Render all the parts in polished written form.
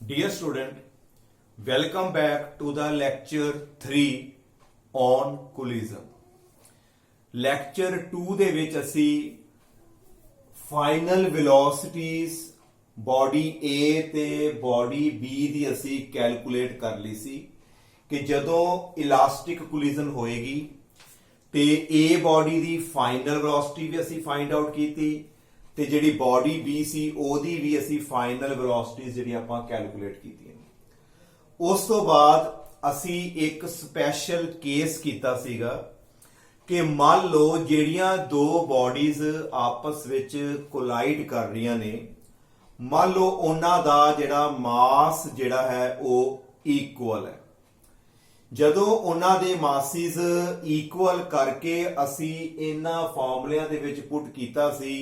Dear student, welcome back to the lecture 3 on collision. Lecture 2 ਦੇ ਵਿੱਚ ਅਸੀਂ final velocities body A ਤੇ body B ਦੀ ਅਸੀਂ calculate ਕਰ ਲਈ ਸੀ ਕਿ ਜਦੋਂ ਇਲਾਸਟਿਕ ਕੋਲਿਜ਼ਨ ਹੋਏਗੀ ਤੇ A body the final velocity ਵੀ ਅਸੀਂ find out ਕੀਤੀ ਤੇ ਜਿਹੜੀ ਬਾਡੀ B ਸੀ ਉਹਦੀ ਵੀ ਅਸੀਂ ਫਾਈਨਲ ਵੈਲੋਸਿਟੀਜ਼ ਜਿਹੜੀ ਆਪਾਂ ਕੈਲਕੂਲੇਟ ਕੀਤੀਆਂ। ਉਸ ਤੋਂ ਬਾਅਦ ਅਸੀਂ ਇੱਕ ਸਪੈਸ਼ਲ ਕੇਸ ਕੀਤਾ ਸੀਗਾ ਕਿ ਮੰਨ ਲਓ ਜਿਹੜੀਆਂ ਦੋ ਬਾਡੀਜ਼ ਆਪਸ ਵਿੱਚ ਕੋਲਾਈਡ ਕਰ ਰਹੀਆਂ ਨੇ, ਮੰਨ ਲਓ ਉਹਨਾਂ ਦਾ ਜਿਹੜਾ ਮਾਸ ਜਿਹੜਾ ਹੈ ਉਹ ਇਕੁਅਲ ਹੈ। ਜਦੋਂ ਉਹਨਾਂ ਦੇ ਮਾਸਿਸ ਇਕੁਅਲ ਕਰਕੇ ਅਸੀਂ ਇਹਨਾਂ ਫਾਰਮੂਲਿਆਂ ਦੇ ਵਿੱਚ ਪੁੱਟ ਕੀਤਾ ਸੀ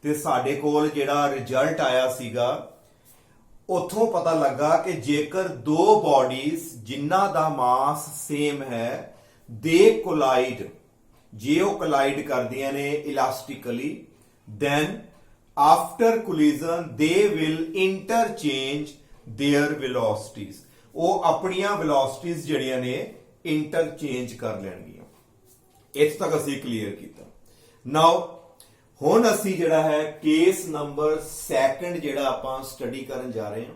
ਤੇ ਸਾਡੇ ਕੋਲ ਜਿਹੜਾ ਰਿਜ਼ਲਟ ਆਇਆ ਸੀਗਾ ਉੱਥੋਂ ਪਤਾ ਲੱਗਾ ਕਿ ਜੇਕਰ ਦੋ ਬਾਡੀਜ਼ ਜਿਨ੍ਹਾਂ ਦਾ ਮਾਸ ਸੇਮ ਹੈ ਦੇ ਕੋਲਾਈਡ, ਜੇ ਉਹ ਕੋਲਾਈਡ ਕਰਦੀਆਂ ਨੇ ਇਲਾਸਟਿਕਲੀ, then after collision they will interchange their velocities, ਉਹ ਆਪਣੀਆਂ velocities ਜਿਹੜੀਆਂ ਨੇ ਇੰਟਰਚੇਂਜ ਕਰ ਲੈਣਗੀਆਂ। ਇੱਥੇ ਤੱਕ ਅਸੀਂ ਕਲੀਅਰ ਕੀਤਾ। ਨਾਓ ਹੁਣ ਅਸੀਂ ਜਿਹੜਾ ਹੈ ਕੇਸ ਨੰਬਰ 2 ਜਿਹੜਾ ਆਪਾਂ ਸਟੱਡੀ ਕਰਨ ਜਾ ਰਹੇ ਹਾਂ।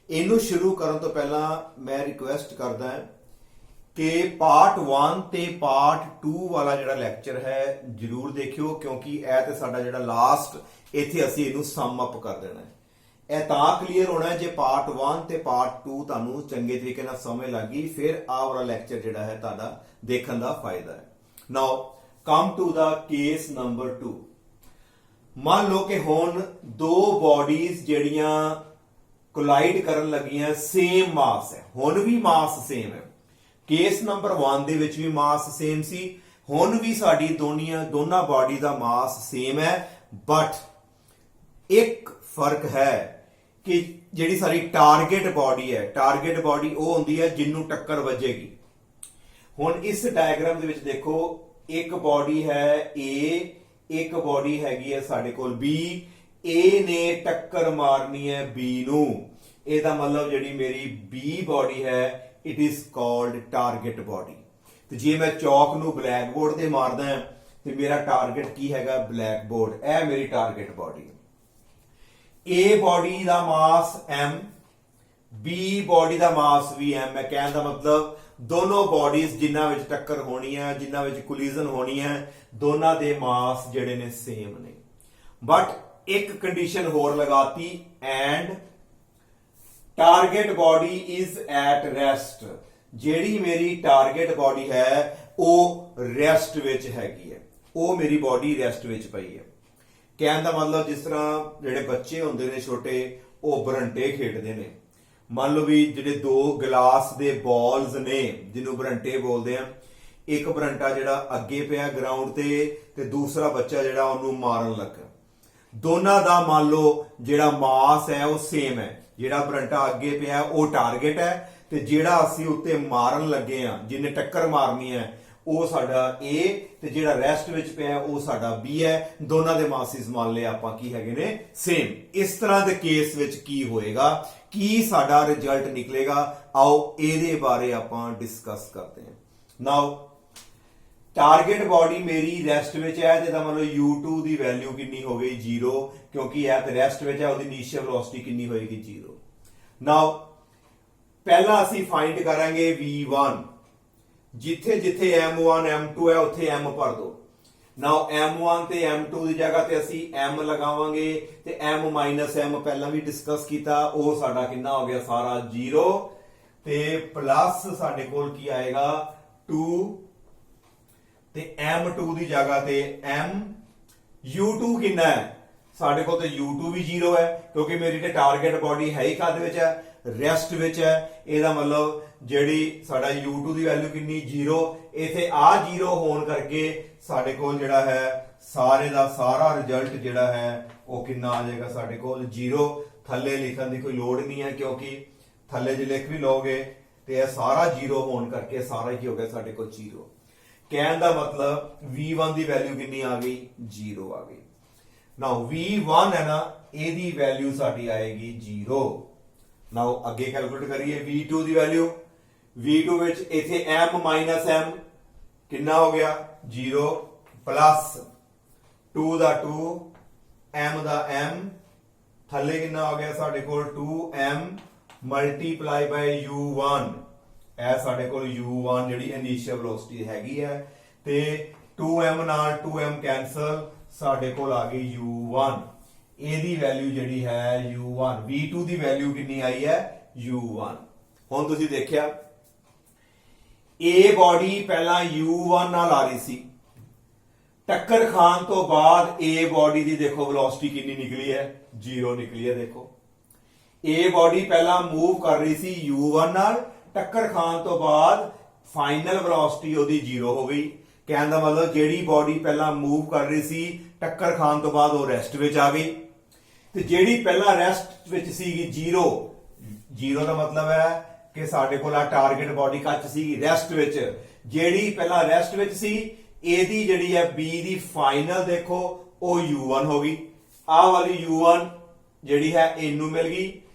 ਇਹਨੂੰ ਸ਼ੁਰੂ ਕਰਨ ਤੋਂ ਪਹਿਲਾਂ ਮੈਂ ਰਿਕੁਐਸਟ ਕਰਦਾ ਹਾਂ ਕਿ ਪਾਰਟ 1 ਤੇ ਪਾਰਟ 2 ਵਾਲਾ ਜਿਹੜਾ ਲੈਕਚਰ ਹੈ ਜਰੂਰ ਦੇਖਿਓ, ਕਿਉਂਕਿ ਇਹ ਤੇ ਸਾਡਾ ਜਿਹੜਾ ਲਾਸਟ ਇੱਥੇ ਅਸੀਂ ਇਹਨੂੰ ਸਮ ਅਪ ਕਰ ਦੇਣਾ ਹੈ। ਇਹ ਤਾਂ ਕਲੀਅਰ ਹੋਣਾ ਹੈ ਜੇ ਪਾਰਟ 1 ਤੇ ਪਾਰਟ 2 ਤੁਹਾਨੂੰ ਚੰਗੇ ਤਰੀਕੇ ਨਾਲ ਸਮਝ ਲੱਗ ਗਈ, ਫਿਰ ਆਹ ਵਾਲਾ ਲੈਕਚਰ ਜਿਹੜਾ ਹੈ ਤੁਹਾਡਾ ਦੇਖਣ ਦਾ ਫਾਇਦਾ ਹੈ। Now come to the case number 2। ਮੰਨ ਲਓ ਕਿ ਹੁਣ ਦੋ ਬਾਡੀਜ਼ ਜਿਹੜੀਆਂ ਕੋਲਾਈਡ ਕਰਨ ਲੱਗੀਆਂ, ਸੇਮ ਮਾਸ ਹੈ, ਹੁਣ ਵੀ ਮਾਸ ਸੇਮ ਹੈ। ਕੇਸ ਨੰਬਰ 1 ਦੇ ਵਿੱਚ ਵੀ ਮਾਸ ਸੇਮ ਸੀ, ਹੁਣ ਵੀ ਸਾਡੀ ਦੋਨਾਂ ਬਾਡੀ ਦਾ ਮਾਸ ਸੇਮ ਹੈ, ਬਟ ਇੱਕ ਫਰਕ ਹੈ ਕਿ ਜਿਹੜੀ ਸਾਡੀ ਟਾਰਗੇਟ ਬਾਡੀ ਹੈ, ਟਾਰਗੇਟ ਬਾਡੀ ਉਹ ਹੁੰਦੀ ਹੈ ਜਿਹਨੂੰ ਟੱਕਰ ਵੱਜੇਗੀ। ਹੁਣ ਇਸ ਡਾਇਗਰਾਮ ਦੇ ਵਿੱਚ ਦੇਖੋ, ਇੱਕ ਬਾਡੀ ਹੈ A, ਇੱਕ ਬਾਡੀ ਹੈਗੀ ਹੈ ਸਾਡੇ ਕੋਲ B। A ਨੇ ਟੱਕਰ ਮਾਰਨੀ ਹੈ B ਨੂੰ, ਇਹਦਾ ਮਤਲਬ ਜਿਹੜੀ ਮੇਰੀ B ਬਾਡੀ ਹੈ it is called target body. ਤੇ ਜੇ ਮੈਂ ਚੌਕ ਨੂੰ ਬਲੈਕ ਬੋਰਡ ਤੇ ਮਾਰਦਾ ਤੇ ਮੇਰਾ ਟਾਰਗੇਟ ਕੀ ਹੈਗਾ? Blackboard. ਇਹ ਮੇਰੀ ਟਾਰਗੇਟ ਬਾਡੀ। A ਬਾਡੀ ਦਾ ਮਾਸ M, B ਬਾਡੀ ਦਾ ਮਾਸ ਵੀ M ਹੈ। ਕਹਿਣ ਦਾ ਮਤਲਬ ਦੋਨੋਂ ਬਾਡੀਜ਼ ਜਿਨ੍ਹਾਂ ਵਿੱਚ ਟੱਕਰ ਹੋਣੀ ਹੈ, ਜਿਨ੍ਹਾਂ ਵਿੱਚ ਕੋਲਿਜ਼ਨ ਹੋਣੀ ਹੈ, ਦੋਨਾਂ ਦੇ ਮਾਸ ਜਿਹੜੇ ਨੇ ਸੇਮ ਨੇ। ਬਟ ਇੱਕ ਕੰਡੀਸ਼ਨ ਹੋਰ ਲਗਾਤੀ, and target body is at rest. ਜਿਹੜੀ ਮੇਰੀ ਟਾਰਗੇਟ ਬਾਡੀ ਹੈ ਉਹ ਰੈਸਟ ਵਿੱਚ ਹੈਗੀ ਹੈ, ਉਹ ਮੇਰੀ ਬਾਡੀ ਰੈਸਟ ਵਿੱਚ ਪਈ ਹੈ। ਕਹਿਣ ਦਾ ਮਤਲਬ ਜਿਸ ਤਰ੍ਹਾਂ ਜਿਹੜੇ ਬੱਚੇ ਹੁੰਦੇ ਨੇ ਛੋਟੇ, ਉਹ ਬਰੰਟੇ ਖੇਡਦੇ ਨੇ। ਮੰਨ ਲਓ ਵੀ ਜਿਹੜੇ ਦੋ ਗਲਾਸ ਦੇ ਬਾਲਸ ਨੇ ਜਿਹਨੂੰ ਬਰੰਟੇ ਬੋਲਦੇ ਆ, ਇੱਕ ਬਰੰਟਾ ਜਿਹੜਾ ਅੱਗੇ ਪਿਆ ਗਰਾਊਂਡ ਤੇ ਦੂਸਰਾ ਬੱਚਾ ਜਿਹੜਾ ਉਹਨੂੰ ਮਾਰਨ ਲੱਗਾ। ਦੋਨਾਂ ਦਾ ਮੰਨ ਲਓ ਜਿਹੜਾ ਮਾਸ ਹੈ ਉਹ ਸੇਮ ਹੈ। ਜਿਹੜਾ ਬਰੰਟਾ ਅੱਗੇ ਪਿਆ ਉਹ ਟਾਰਗੇਟ ਹੈ ਤੇ ਜਿਹੜਾ ਅਸੀਂ ਉੱਤੇ ਮਾਰਨ ਲੱਗੇ ਆ, ਜਿਹਨੇ ਟੱਕਰ ਮਾਰਨੀ ਹੈ, ਉਹ ਸਾਡਾ A ਤੇ ਜਿਹੜਾ ਰੈਸਟ ਵਿੱਚ ਪਿਆ ਉਹ ਸਾਡਾ B ਹੈ। ਦੋਨਾਂ ਦੇ ਮਾਸਿਸ ਮੰਨ ਲਏ ਆਪਾਂ ਕੀ ਹੈਗੇ ਨੇ? ਸੇਮ। ਇਸ ਤਰ੍ਹਾਂ ਦੇ ਕੇਸ ਵਿੱਚ ਕੀ ਹੋਏਗਾ, ਕੀ ਸਾਡਾ ਰਿਜ਼ਲਟ ਨਿਕਲੇਗਾ, ਆਓ ਇਹਦੇ ਬਾਰੇ ਆਪਾਂ ਡਿਸਕਸ ਕਰਦੇ ਹਾਂ। ਨਾਓ ਟਾਰਗੇਟ ਬਾਡੀ ਮੇਰੀ ਰੈਸਟ ਵਿੱਚ ਹੈ ਤੇ ਇਹਦਾ ਮਤਲਬ U2 ਦੀ ਵੈਲਿਊ ਕਿੰਨੀ ਹੋ ਗਈ? 0, ਕਿਉਂਕਿ ਇਹ ਤੇ ਰੈਸਟ ਵਿੱਚ ਹੈ, ਉਹਦੀ ਇਨੀਸ਼ੀਅਲ ਵੈਲੋਸਿਟੀ ਕਿੰਨੀ ਹੋਏਗੀ? 0। ਨਾਓ ਪਹਿਲਾਂ ਅਸੀਂ ਫਾਈਂਡ ਕਰਾਂਗੇ V1। ਜਿੱਥੇ ਜਿੱਥੇ M1 M2 ਹੈ ਉੱਥੇ M ਭਰ ਦੋ। ਨਾਓ M1 ਤੇ M2 ਦੀ ਜਗ੍ਹਾ ਤੇ ਅਸੀਂ M ਲਗਾਵਾਂਗੇ ਤੇ M M ਪਹਿਲਾਂ ਵੀ ਡਿਸਕਸ ਕੀਤਾ, ਉਹ ਸਾਡਾ ਕਿੰਨਾ ਹੋ ਗਿਆ? ਸਾਰਾ 0 ਤੇ ਪਲੱਸ ਸਾਡੇ ਕੋਲ ਕੀ ਆਏਗਾ? 2 ਤੇ M2 ਦੀ ਜਗ੍ਹਾ ਤੇ M। U2 ਕਿੰਨਾ ਹੈ? ਸਾਡੇ ਕੋਲ ਤੇ U2 ਵੀ 0 ਹੈ, ਕਿਉਂਕਿ ਮੇਰੀ ਤੇ ਟਾਰਗੇਟ ਬਾਡੀ ਹੈ ਹੀ ਕਾਹਦੇ ਵਿੱਚ ਹੈ? ਰੈਸਟ ਵਿੱਚ ਹੈ। ਇਹਦਾ ਮਤਲਬ ਜਿਹੜੀ ਸਾਡਾ U2 ਦੀ ਵੈਲਿਊ ਕਿੰਨੀ? 0। ਇਥੇ ਆ 0 ਹੋਣ ਕਰਕੇ ਸਾਡੇ ਕੋਲ ਜਿਹੜਾ ਹੈ ਸਾਰੇ ਦਾ ਸਾਰਾ ਰਿਜ਼ਲਟ ਜਿਹੜਾ ਹੈ ਉਹ ਕਿੰਨਾ ਆ ਜਾਏਗਾ? ਸਾਡੇ ਕੋਲ 0। ਥੱਲੇ ਲਿਖਣ ਦੀ ਕੋਈ ਲੋੜ ਨਹੀਂ ਹੈ, ਕਿਉਂਕਿ ਥੱਲੇ ਜੇ ਲਿਖ ਵੀ ਲਓਗੇ ਤੇ ਇਹ ਸਾਰਾ 0 ਹੋਣ ਕਰਕੇ ਸਾਰਾ ਕੀ ਹੋ ਗਿਆ? ਸਾਡੇ ਕੋਲ 0। ਕਹਿਣ ਦਾ ਮਤਲਬ V1 ਦੀ ਵੈਲਿਊ ਕਿੰਨੀ ਆ ਗਈ? 0 ਆ ਗਈ। ਨਾਓ V1 ਹੈ ਨਾ, ਇਹਦੀ ਵੈਲਿਊ ਸਾਡੀ ਆਏਗੀ 0। ਨਾਓ ਅੱਗੇ ਕੈਲਕੂਲੇਟ ਕਰੀਏ V2 ਦੀ ਵੈਲਿਊ। V2 ਵਿੱਚ ਇੱਥੇ m ਮਾਈਨਸ m ਕਿੰਨਾ ਹੋ ਗਿਆ 0 ਪਲੱਸ 2 ਦਾ 2 m ਦਾ m ਥੱਲੇ ਕਿੰਨਾ ਹੋ ਗਿਆ ਸਾਡੇ ਕੋਲ 2m ਮਲਟੀਪਲਾਈ ਬਾਈ u1 ਇਹ ਸਾਡੇ ਕੋਲ u1 ਜਿਹੜੀ ਇਨੀਸ਼ੀਅਲ ਵੈਲੋਸਿਟੀ ਹੈਗੀ ਹੈ ਤੇ 2m ਨਾਲ 2m ਕੈਂਸਲ ਸਾਡੇ ਕੋਲ ਆ ਗਈ u1 ਇਹਦੀ ਵੈਲਿਊ ਜਿਹੜੀ ਹੈ u1 v2 ਦੀ ਵੈਲਿਊ ਕਿੰਨੀ ਆਈ ਹੈ u1। ਹੁਣ ਤੁਸੀਂ ਦੇਖਿਆ A ਬੋਡੀ ਪਹਿਲਾਂ u1 ਨਾਲ ਆ ਰਹੀ ਸੀ ਟੱਕਰ ਖਾਣ ਤੋਂ ਬਾਅਦ A ਬੋਡੀ ਦੀ ਦੇਖੋ ਵੈਲੋਸਿਟੀ ਕਿੰਨੀ ਨਿਕਲੀ ਹੈ 0 ਨਿਕਲੀ ਹੈ। ਦੇਖੋ A ਬੋਡੀ ਪਹਿਲਾਂ ਮੂਵ ਕਰ ਰਹੀ ਸੀ u1 ਨਾਲ ਟੱਕਰ ਖਾਣ ਤੋਂ ਬਾਅਦ ਫਾਈਨਲ ਵੈਲੋਸਿਟੀ ਉਹਦੀ 0 ਹੋ ਗਈ। ਕਹਿਣ ਦਾ ਮਤਲਬ ਜਿਹੜੀ ਬੋਡੀ ਪਹਿਲਾਂ ਮੂਵ ਕਰ ਰਹੀ ਸੀ ਟੱਕਰ ਖਾਣ ਤੋਂ ਬਾਅਦ ਉਹ ਰੈਸਟ ਵਿੱਚ ਆ ਗਈ ਤੇ ਜਿਹੜੀ ਪਹਿਲਾਂ ਰੈਸਟ ਵਿੱਚ ਸੀਗੀ 0 ਦਾ ਮਤਲਬ ਹੈ ਕਿ ਸਾਡੇ ਕੋਲ ਆ ਟਾਰਗੇਟ ਬੋਡੀ ਕੱਚ ਸੀਗੀ ਰੈਸਟ ਵਿੱਚ। ਜਿਹੜੀ ਪਹਿਲਾਂ ਰੈਸਟ ਵਿੱਚ ਸੀ ਇਹਦੀ ਜਿਹੜੀ ਹੈ B ਦੀ ਫਾਈਨਲ ਦੇਖੋ ਉਹ u1 ਹੋ ਗਈ। ਆਹ ਵਾਲੀ u1 ਜਿਹੜੀ ਹੈ ਇਹਨੂੰ ਮਿਲ ਗਈ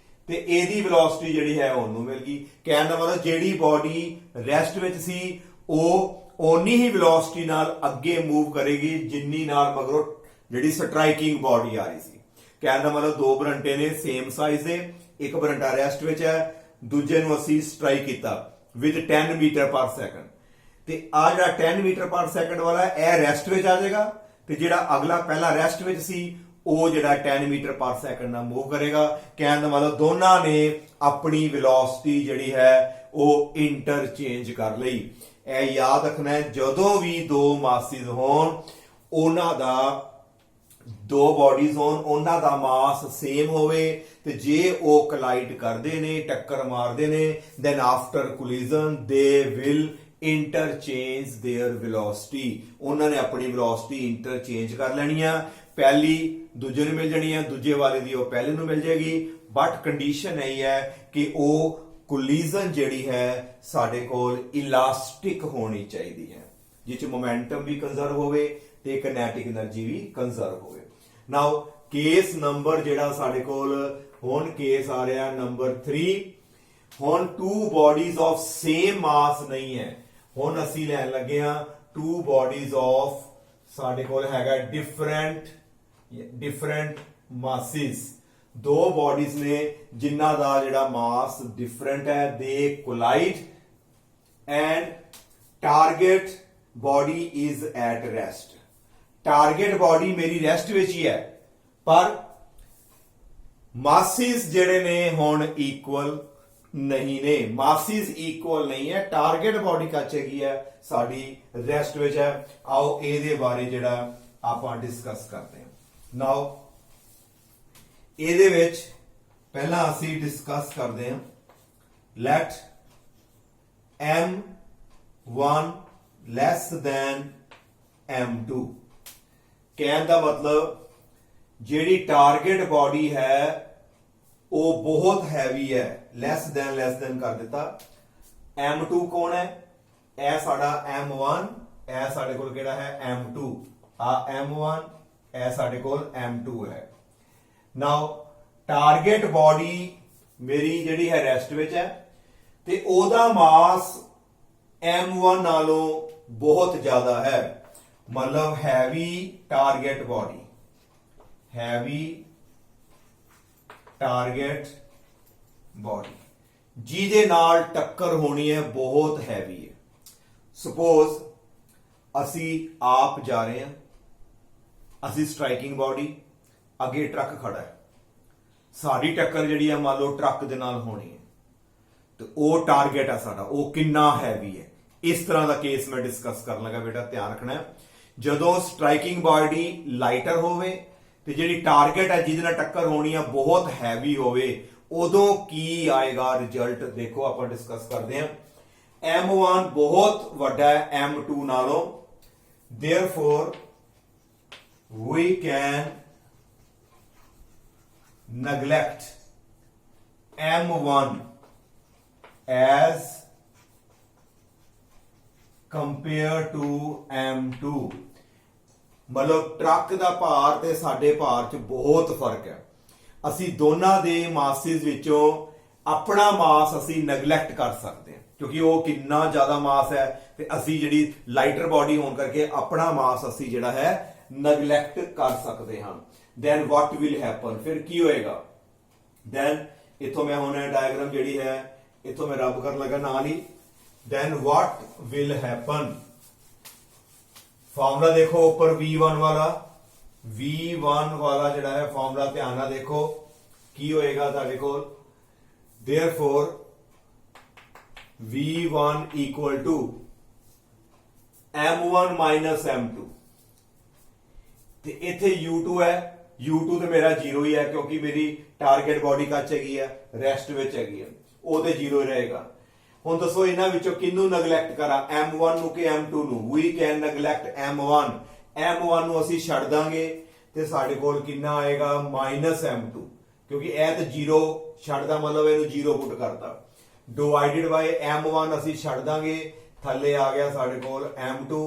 ਤੇ ਇਹਦੀ ਵੈਲੋਸਿਟੀ ਜਿਹੜੀ ਹੈ ਉਹਨੂੰ ਮਿਲ ਗਈ। ਕਹਿਣ ਦਾ ਮਤਲਬ ਜਿਹੜੀ ਬੋਡੀ ਰੈਸਟ ਵਿੱਚ ਸੀ ਉਹ ਓਨੀ ਹੀ ਵੈਲੋਸਿਟੀ ਨਾਲ ਅੱਗੇ ਮੂਵ ਕਰੇਗੀ ਜਿੰਨੀ ਨਾਲ ਮਗਰੋਂ ਜਿਹੜੀ ਸਟ੍ਰਾਈਕਿੰਗ ਬੋਡੀ ਆ ਰਹੀ ਸੀ। ਕਹਿਣ ਦਾ ਮਤਲਬ ਦੋ ਬਰੰਟੇ ਨੇ ਸੇਮ ਸਾਈਜ਼ ਦੇ, ਇੱਕ ਬਰੰਟਾ ਰੈਸਟ ਵਿੱਚ ਹੈ ਦੂਜੇ ਨੂੰ ਅਸੀਂ ਸਟ੍ਰਾਈਕ ਕੀਤਾ ਵਿਦ 10 ਮੀਟਰ ਪਰ ਸੈਕਿੰਡ ਤੇ ਆ ਜਿਹੜਾ 10 ਮੀਟਰ ਪਰ ਸੈਕਿੰਡ ਵਾਲਾ ਇਹ ਰੈਸਟ ਵਿੱਚ ਆ ਜਾਏਗਾ ਤੇ ਜਿਹੜਾ ਅਗਲਾ ਪਹਿਲਾ ਰੈਸਟ ਵਿੱਚ ਸੀ ਉਹ ਜਿਹੜਾ 10 ਮੀਟਰ ਪਰ ਸੈਕਿੰਡ ਨਾਲ ਮੂਵ ਕਰੇਗਾ। ਕਹਿਣ ਦਾ ਮਤਲਬ ਦੋਨਾਂ ਨੇ ਆਪਣੀ ਵੈਲੋਸਿਟੀ ਜਿਹੜੀ ਹੈ ਉਹ ਇੰਟਰਚੇਂਜ ਕਰ ਲਈ। ਇਹ ਯਾਦ ਰੱਖਣਾ ਹੈ ਜਦੋਂ ਵੀ ਦੋ ਮਾਸਿਸ ਹੋਣ ਉਹਨਾਂ ਦਾ ਦੋ ਬੋਡੀਜ਼ ਹੋਣ ਉਹਨਾਂ ਦਾ ਮਾਸ ਸੇਮ ਹੋਵੇ ਤੇ ਜੇ ਉਹ ਕੋਲਾਈਡ ਕਰਦੇ ਨੇ ਟੱਕਰ ਮਾਰਦੇ ਨੇ then after collision they will interchange their velocity ਉਹਨਾਂ ਨੇ ਆਪਣੀ velocity ਇੰਟਰਚੇਂਜ ਕਰ ਲੈਣੀ ਆ। ਪਹਿਲੀ ਦੂਜੇ ਨੂੰ ਮਿਲ ਜਾਣੀ ਹੈ ਦੂਜੇ ਵਾਲੇ ਦੀ ਉਹ ਪਹਿਲੇ ਨੂੰ ਮਿਲ ਜਾਏਗੀ ਬਟ ਕੰਡੀਸ਼ਨ ਇਹ ਹੈ ਕਿ ਉਹ ਕੋਲੀਜ਼ਨ ਜਿਹੜੀ ਹੈ ਸਾਡੇ ਕੋਲ ਇਲਾਸਟਿਕ ਹੋਣੀ ਚਾਹੀਦੀ ਹੈ ਜਿਸ ਚ ਮੋਮੈਂਟਮ ਵੀ ਕੰਜ਼ਰਵ ਹੋਵੇ ਤੇ ਕਿਨੈਟਿਕ એનર્ਜੀ ਵੀ ਕੰਜ਼ਰਵ ਹੋਵੇ। ਨਾਓ ਕੇਸ ਨੰਬਰ ਜਿਹੜਾ ਸਾਡੇ ਕੋਲ ਹੁਣ ਕੇਸ ਆ ਰਿਹਾ ਨੰਬਰ 3। ਹੁਣ ਟੂ ਬੋਡੀਜ਼ ਆਫ ਸੇਮ ਮਾਸ ਨਹੀਂ ਹੈ ਹੁਣ ਅਸੀਂ ਲੈਣ ਲੱਗੇ ਆ ਟੂ ਬੋਡੀਜ਼ ਆਫ ਸਾਡੇ ਕੋਲ ਹੈਗਾ ਡਿਫਰੈਂਟ ਮਾਸਿਸ ਦੋ ਬੋਡੀਜ਼ ਨੇ ਜਿਨ੍ਹਾਂ ਦਾ ਜਿਹੜਾ ਮਾਸ ਡਿਫਰੈਂਟ ਹੈ ਦੇ collide and target body is at rest. Target body ਮੇਰੀ ਰੈਸਟ ਵਿੱਚ ਹੀ ਹੈ ਪਰ ਮਾਸਿਸ ਜਿਹੜੇ ਨੇ ਹੁਣ ਇਕੁਅਲ ਨਹੀਂ ਨੇ ਮਾਸਿਸ ਇਕੁਅਲ ਨਹੀਂ ਹੈ ਟਾਰਗੇਟ ਬੋਡੀ ਕੱਚ ਹੈਗੀ ਹੈ ਸਾਡੀ ਰੈਸਟ ਵਿੱਚ ਹੈ। ਆਓ ਇਹਦੇ ਬਾਰੇ ਜਿਹੜਾ ਆਪਾਂ ਡਿਸਕਸ ਕਰਦੇ ਹਾਂ। ਨਾਓ ਇਹਦੇ ਵਿੱਚ ਪਹਿਲਾਂ ਅਸੀਂ ਡਿਸਕਸ ਕਰਦੇ ਹਾਂ light m1 less than m2। ਕਹਿਣ ਦਾ ਮਤਲਬ ਜਿਹੜੀ ਟਾਰਗੇਟ ਬੋਡੀ ਹੈ ਉਹ ਬਹੁਤ ਹੈਵੀ ਹੈ ਲੈਸ ਦੈਨ ਕਰ ਦਿੱਤਾ। m2 ਕੌਣ ਹੈ ਇਹ ਸਾਡਾ m1 ਇਹ ਸਾਡੇ ਕੋਲ ਕਿਹੜਾ ਹੈ m2 ਆ m1 ਇਹ ਸਾਡੇ ਕੋਲ m2 ਹੈ। ਨਾਓ ਟਾਰਗੇਟ ਬੋਡੀ ਮੇਰੀ ਜਿਹੜੀ ਹੈ ਰੈਸਟ ਵਿੱਚ ਹੈ ਤੇ ਉਹਦਾ ਮਾਸ m1 ਨਾਲੋਂ ਬਹੁਤ ਜ਼ਿਆਦਾ ਹੈ ਮਤਲਬ ਹੈਵੀ ਟਾਰਗੇਟ ਬੋਡੀ ਜਿਹਦੇ ਨਾਲ ਟੱਕਰ ਹੋਣੀ ਹੈ ਬਹੁਤ ਹੈਵੀ ਹੈ। ਸਪੋਜ਼ ਅਸੀਂ ਆਪ ਜਾ ਰਹੇ ਹਾਂ ਅਸੀਂ ਸਟ੍ਰਾਈਕਿੰਗ ਬੋਡੀ ਅੱਗੇ ਟਰੱਕ ਖੜਾ ਹੈ ਸਾਡੀ ਟੱਕਰ ਜਿਹੜੀ ਹੈ ਮੰਨ ਲਓ ਟਰੱਕ ਦੇ ਨਾਲ ਹੋਣੀ ਹੈ ਤੇ ਉਹ ਟਾਰਗੇਟ ਹੈ ਸਾਡਾ ਉਹ ਕਿੰਨਾ ਹੈਵੀ ਹੈ। ਇਸ ਤਰ੍ਹਾਂ ਦਾ ਕੇਸ ਮੈਂ ਡਿਸਕਸ ਕਰਨ ਲੱਗਾ ਬੇਟਾ ਧਿਆਨ ਰੱਖਣਾ ਹੈ। ਜਦੋਂ ਸਟ੍ਰਾਈਕਿੰਗ ਬਾਡੀ ਲਾਈਟਰ ਹੋਵੇ ਤੇ ਜਿਹੜੀ ਟਾਰਗੇਟ ਹੈ ਜਿਹਦੇ ਨਾਲ ਟੱਕਰ ਹੋਣੀ ਹੈ ਬਹੁਤ ਹੈਵੀ ਹੋਵੇ ਉਦੋਂ ਕੀ ਆਏਗਾ ਰਿਜ਼ਲਟ ਦੇਖੋ ਆਪਾਂ ਡਿਸਕਸ ਕਰਦੇ ਹਾਂ। m1 ਬਹੁਤ ਵੱਡਾ ਹੈ m2 ਨਾਲੋਂ therefore we can neglect m1 as compared to m2 ਮਤਲਬ ਟਰੱਕ ਦਾ ਭਾਰ ਤੇ ਸਾਡੇ ਭਾਰ 'ਚ ਬਹੁਤ ਫਰਕ ਹੈ। ਅਸੀਂ ਦੋਨਾਂ ਦੇ ਮਾਸਿਸ ਵਿੱਚੋਂ ਆਪਣਾ ਮਾਸ ਅਸੀਂ ਨੈਗਲੈਕਟ ਕਰ ਸਕਦੇ ਹਾਂ ਕਿਉਂਕਿ ਉਹ ਕਿੰਨਾ ਜ਼ਿਆਦਾ ਮਾਸ ਹੈ ਤੇ ਅਸੀਂ ਜਿਹੜੀ ਲਾਈਟਰ ਬਾਡੀ ਹੋਣ ਕਰਕੇ ਆਪਣਾ ਮਾਸ ਅਸੀਂ ਜਿਹੜਾ ਹੈ ਨੈਗਲੈਕਟ ਕਰ ਸਕਦੇ ਹਾਂ। ਦੈਨ ਵਾਟ ਵਿਲ ਹੈਪਨ, ਫਿਰ ਕੀ ਹੋਏਗਾ। ਦੈਨ ਇਥੋਂ ਮੈਂ ਹੁਣ ਡਾਇਗਰਾਮ ਜਿਹੜੀ ਹੈ ਇਥੋਂ ਮੈਂ ਰੱਬ ਕਰਨ ਲੱਗਾ ਨਾਲ ਹੀ। Then what will happen, formula ਦੇਖੋ ਉੱਪਰ V1 ਵਾਲਾ, V1 ਵਾਲਾ ਜਿਹੜਾ ਹੈ ਫਾਰਮੂਲਾ ਧਿਆਨ ਨਾਲ ਦੇਖੋ ਕੀ ਹੋਏਗਾ ਤੁਹਾਡੇ ਕੋਲ। therefore V1 equal to M1 minus M2 ਤੇ ਇੱਥੇ U2 ਹੈ, U2 ਤੇ ਮੇਰਾ 0 ਹੀ ਹੈ ਕਿਉਂਕਿ ਮੇਰੀ ਟਾਰਗੇਟ ਬਾਡੀ ਕੱਚ ਹੈਗੀ ਹੈ, ਰੈਸਟ ਵਿੱਚ ਹੈਗੀ ਹੈ, ਉਹ ਤੇ 0 ਹੀ ਰਹੇਗਾ। ਹੁਣ ਦੱਸੋ ਇਹਨਾਂ ਵਿੱਚੋਂ ਕਿਹਨੂੰ ਨੈਗਲੈਕਟ ਕਰਾਂ, M1 ਨੂੰ ਕਿ M2 ਨੂੰ। we can neglect M1, M1 ਨੂੰ ਅਸੀਂ ਛੱਡ ਦਾਂਗੇ ਤੇ ਸਾਡੇ ਕੋਲ ਕਿੰਨਾ ਆਏਗਾ -M2 ਕਿਉਂਕਿ ਇਹ ਤੇ 0 ਛੱਡਦਾ ਮਤਲਬ ਇਹਨੂੰ 0 ਪੁੱਟ ਕਰਤਾ। ਡਿਵਾਈਡਡ ਬਾਈ M1 ਅਸੀਂ ਛੱਡ ਦਾਂਗੇ, ਥੱਲੇ ਆ ਗਿਆ ਸਾਡੇ ਕੋਲ M2,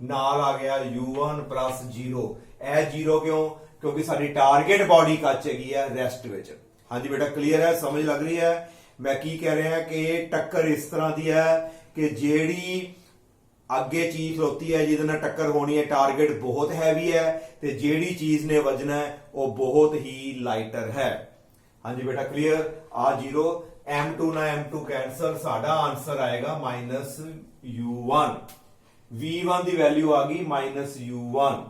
ਨਾਲ ਆ ਗਿਆ U1 ਪਲੱਸ 0। ਇਹ 0 ਕਿਉਂ, ਕਿਉਂਕਿ ਸਾਡੀ ਟਾਰਗੇਟ ਬਾਡੀ ਕੱਚ ਹੈਗੀ ਹੈ ਰੈਸਟ ਵਿੱਚ। ਹਾਂਜੀ ਬੇਟਾ ਕਲੀਅਰ ਹੈ, ਸਮਝ ਲੱਗ ਰਹੀ ਹੈ ਮੈਂ ਕੀ ਕਹਿ ਰਿਹਾ ਕਿ ਟੱਕਰ ਇਸ ਤਰ੍ਹਾਂ ਦੀ ਹੈ ਕਿ ਜਿਹੜੀ ਅੱਗੇ ਚੀਜ਼ ਖਲੋਤੀ ਹੈ ਜਿਹਦੇ ਨਾਲ ਟੱਕਰ ਹੋਣੀ ਹੈ, ਟਾਰਗੇਟ ਬਹੁਤ ਹੈਵੀ ਹੈ ਤੇ ਜਿਹੜੀ ਚੀਜ਼ ਨੇ ਵੱਜਣਾ ਹੈ ਉਹ ਬਹੁਤ ਹੀ ਲਾਈਟਰ ਹੈ। ਹਾਂਜੀ ਬੇਟਾ ਕਲੀਅਰ। ਆ 0 M2 ਨਾਲ M2 ਕੈਂਸਲ, ਸਾਡਾ ਆਨਸਰ ਆਏਗਾ -U1। V1 ਦੀ ਵੈਲਿਊ ਆ ਗਈ -U1।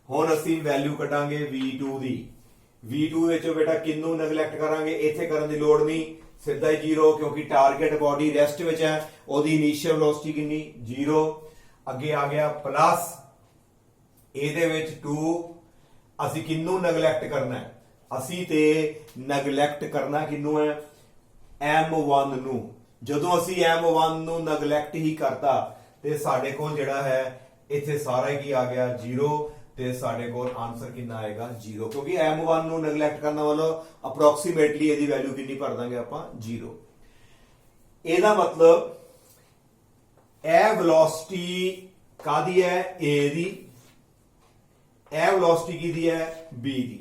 ਹੁਣ ਅਸੀਂ ਵੈਲਿਊ ਕੱਢਾਂਗੇ V2 ਦੀ। V2 ਵਿੱਚ ਬੇਟਾ ਕਿੰਨੂੰ ਨੈਗਲੈਕਟ ਕਰਾਂਗੇ, ਇੱਥੇ ਕਰਨ ਦੀ ਲੋੜ ਨਹੀਂ, ਸਿੱਧਾ ਹੀ 0 ਕਿਉਂਕਿ ਟਾਰਗੇਟ ਬਾਡੀ ਰੈਸਟ ਵਿੱਚ ਹੈ, ਉਹਦੀ ਇਨੀਸ਼ੀਅਲ ਵੈਲੋਸਿਟੀ ਕਿੰਨੀ 0। ਅੱਗੇ ਆ ਗਿਆ ਪਲੱਸ ਇਹਦੇ ਵਿੱਚ 2। ਅਸੀਂ ਕਿੰਨੂੰ ਨੈਗਲੈਕਟ ਕਰਨਾ ਹੈ, ਅਸੀਂ ਤੇ ਨੈਗਲੈਕਟ ਕਰਨਾ ਕਿੰਨੂੰ ਹੈ M1 ਨੂੰ। ਜਦੋਂ ਅਸੀਂ M1 ਨੂੰ ਨੈਗਲੈਕਟ ਹੀ ਕਰਤਾ ਤੇ ਸਾਡੇ ਕੋਲ ਜਿਹੜਾ ਹੈ ਇੱਥੇ ਸਾਰਾ ਹੀ ਕੀ ਆ ਗਿਆ 0 ਤੇ ਸਾਡੇ ਕੋਲ ਆਨਸਰ ਕਿੰਨਾ ਆਏਗਾ 0 ਕਿਉਂਕਿ M1 ਨੂੰ ਨੈਗਲੈਕਟ ਕਰਨ ਵਾਲਾ ਅਪਰੋਕਸੀਮੇਟਲੀ ਇਹਦੀ ਵੈਲਿਊ ਕਿੰਨੀ ਭਰ ਦਾਂਗੇ ਆਪਾਂ 0। ਇਹਦਾ ਮਤਲਬ ਇਹ ਵੈਲੋਸਿਟੀ ਕਾਦੀ ਹੈ A ਦੀ, ਇਹ ਵੈਲੋਸਿਟੀ ਕਿਹਦੀ ਹੈ B ਦੀ।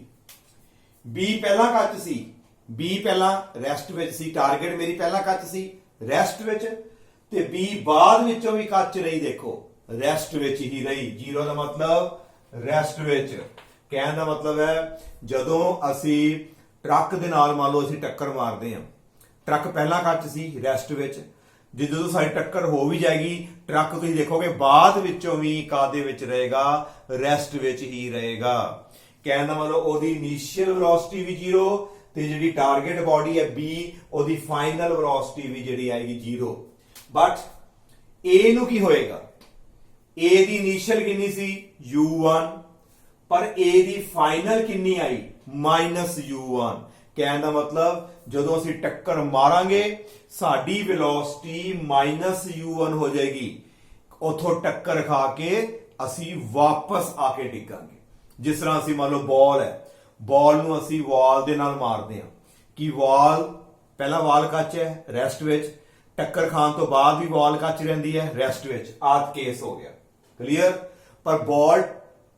B ਪਹਿਲਾਂ ਕੱਚ ਸੀ, B ਪਹਿਲਾਂ ਰੈਸਟ ਵਿੱਚ ਸੀ, ਟਾਰਗੇਟ ਮੇਰੀ ਪਹਿਲਾਂ ਕੱਚ ਸੀ ਰੈਸਟ ਵਿੱਚ ਤੇ B ਬਾਅਦ ਵਿੱਚੋਂ ਵੀ ਕੱਚ ਰਹੀ, ਦੇਖੋ ਰੈਸਟ ਵਿੱਚ ਹੀ ਰਹੀ। 0 ਦਾ ਮਤਲਬ ਰੈਸਟ ਵਿੱਚ, ਕਹਿਣ ਦਾ ਮਤਲਬ ਹੈ ਜਦੋਂ ਅਸੀਂ ਟਰੱਕ ਦੇ ਨਾਲ ਮੰਨ ਲਓ ਅਸੀਂ ਟੱਕਰ ਮਾਰਦੇ ਹਾਂ, ਟਰੱਕ ਪਹਿਲਾਂ ਕੱਚ ਸੀ ਰੈਸਟ ਵਿੱਚ, ਜਦੋਂ ਸਾਡੀ ਟੱਕਰ ਹੋ ਵੀ ਜਾਏਗੀ ਟਰੱਕ ਤੁਸੀਂ ਦੇਖੋਗੇ ਬਾਅਦ ਵਿੱਚੋਂ ਵੀ ਕਾਦੇ ਵਿੱਚ ਰਹੇਗਾ ਰੈਸਟ ਵਿੱਚ ਹੀ ਰਹੇਗਾ। ਕਹਿਣ ਦਾ ਮਤਲਬ ਉਹਦੀ ਇਨੀਸ਼ੀਅਲ ਵੈਲੋਸਿਟੀ ਵੀ 0 ਤੇ ਜਿਹੜੀ ਟਾਰਗੇਟ ਬਾਡੀ ਹੈ B ਉਹਦੀ ਫਾਈਨਲ ਵੈਲੋਸਿਟੀ ਵੀ ਜਿਹੜੀ ਆਏਗੀ 0। ਬਟ A ਨੂੰ ਕੀ ਹੋਏਗਾ, A ਦੀ ਇਨੀਸ਼ੀਅਲ ਕਿੰਨੀ ਸੀ U1 ਪਰ A ਦੀ ਫਾਈਨਲ ਕਿੰਨੀ ਆਈ -U1। ਕਹਿਣ ਦਾ ਮਤਲਬ ਜਦੋਂ ਅਸੀਂ ਟੱਕਰ ਮਾਰਾਂਗੇ ਸਾਡੀ ਵੈਲੋਸਿਟੀ -U1 ਹੋ ਜਾਏਗੀ, ਉਥੋਂ ਟੱਕਰ ਖਾ ਕੇ ਅਸੀਂ ਵਾਪਸ ਆ ਕੇ ਡਿੱਗਾਂਗੇ। ਜਿਸ ਤਰ੍ਹਾਂ ਅਸੀਂ ਮੰਨ ਲਓ ਬਾਲ ਹੈ, ਬਾਲ ਨੂੰ ਅਸੀਂ ਵਾਲ ਦੇ ਨਾਲ ਮਾਰਦੇ ਹਾਂ ਕਿ ਵਾਲ ਪਹਿਲਾਂ ਵਾਲ ਕੱਚ ਹੈ ਰੈਸਟ ਵਿੱਚ, ਟੱਕਰ ਖਾਣ ਤੋਂ ਬਾਅਦ ਵੀ ਵਾਲ ਕੱਚ ਰਹਿੰਦੀ ਹੈ ਰੈਸਟ ਵਿੱਚ, ਆਹ ਕੇਸ ਹੋ ਗਿਆ ਕਲੀਅਰ। ਪਰ ਬਾਲ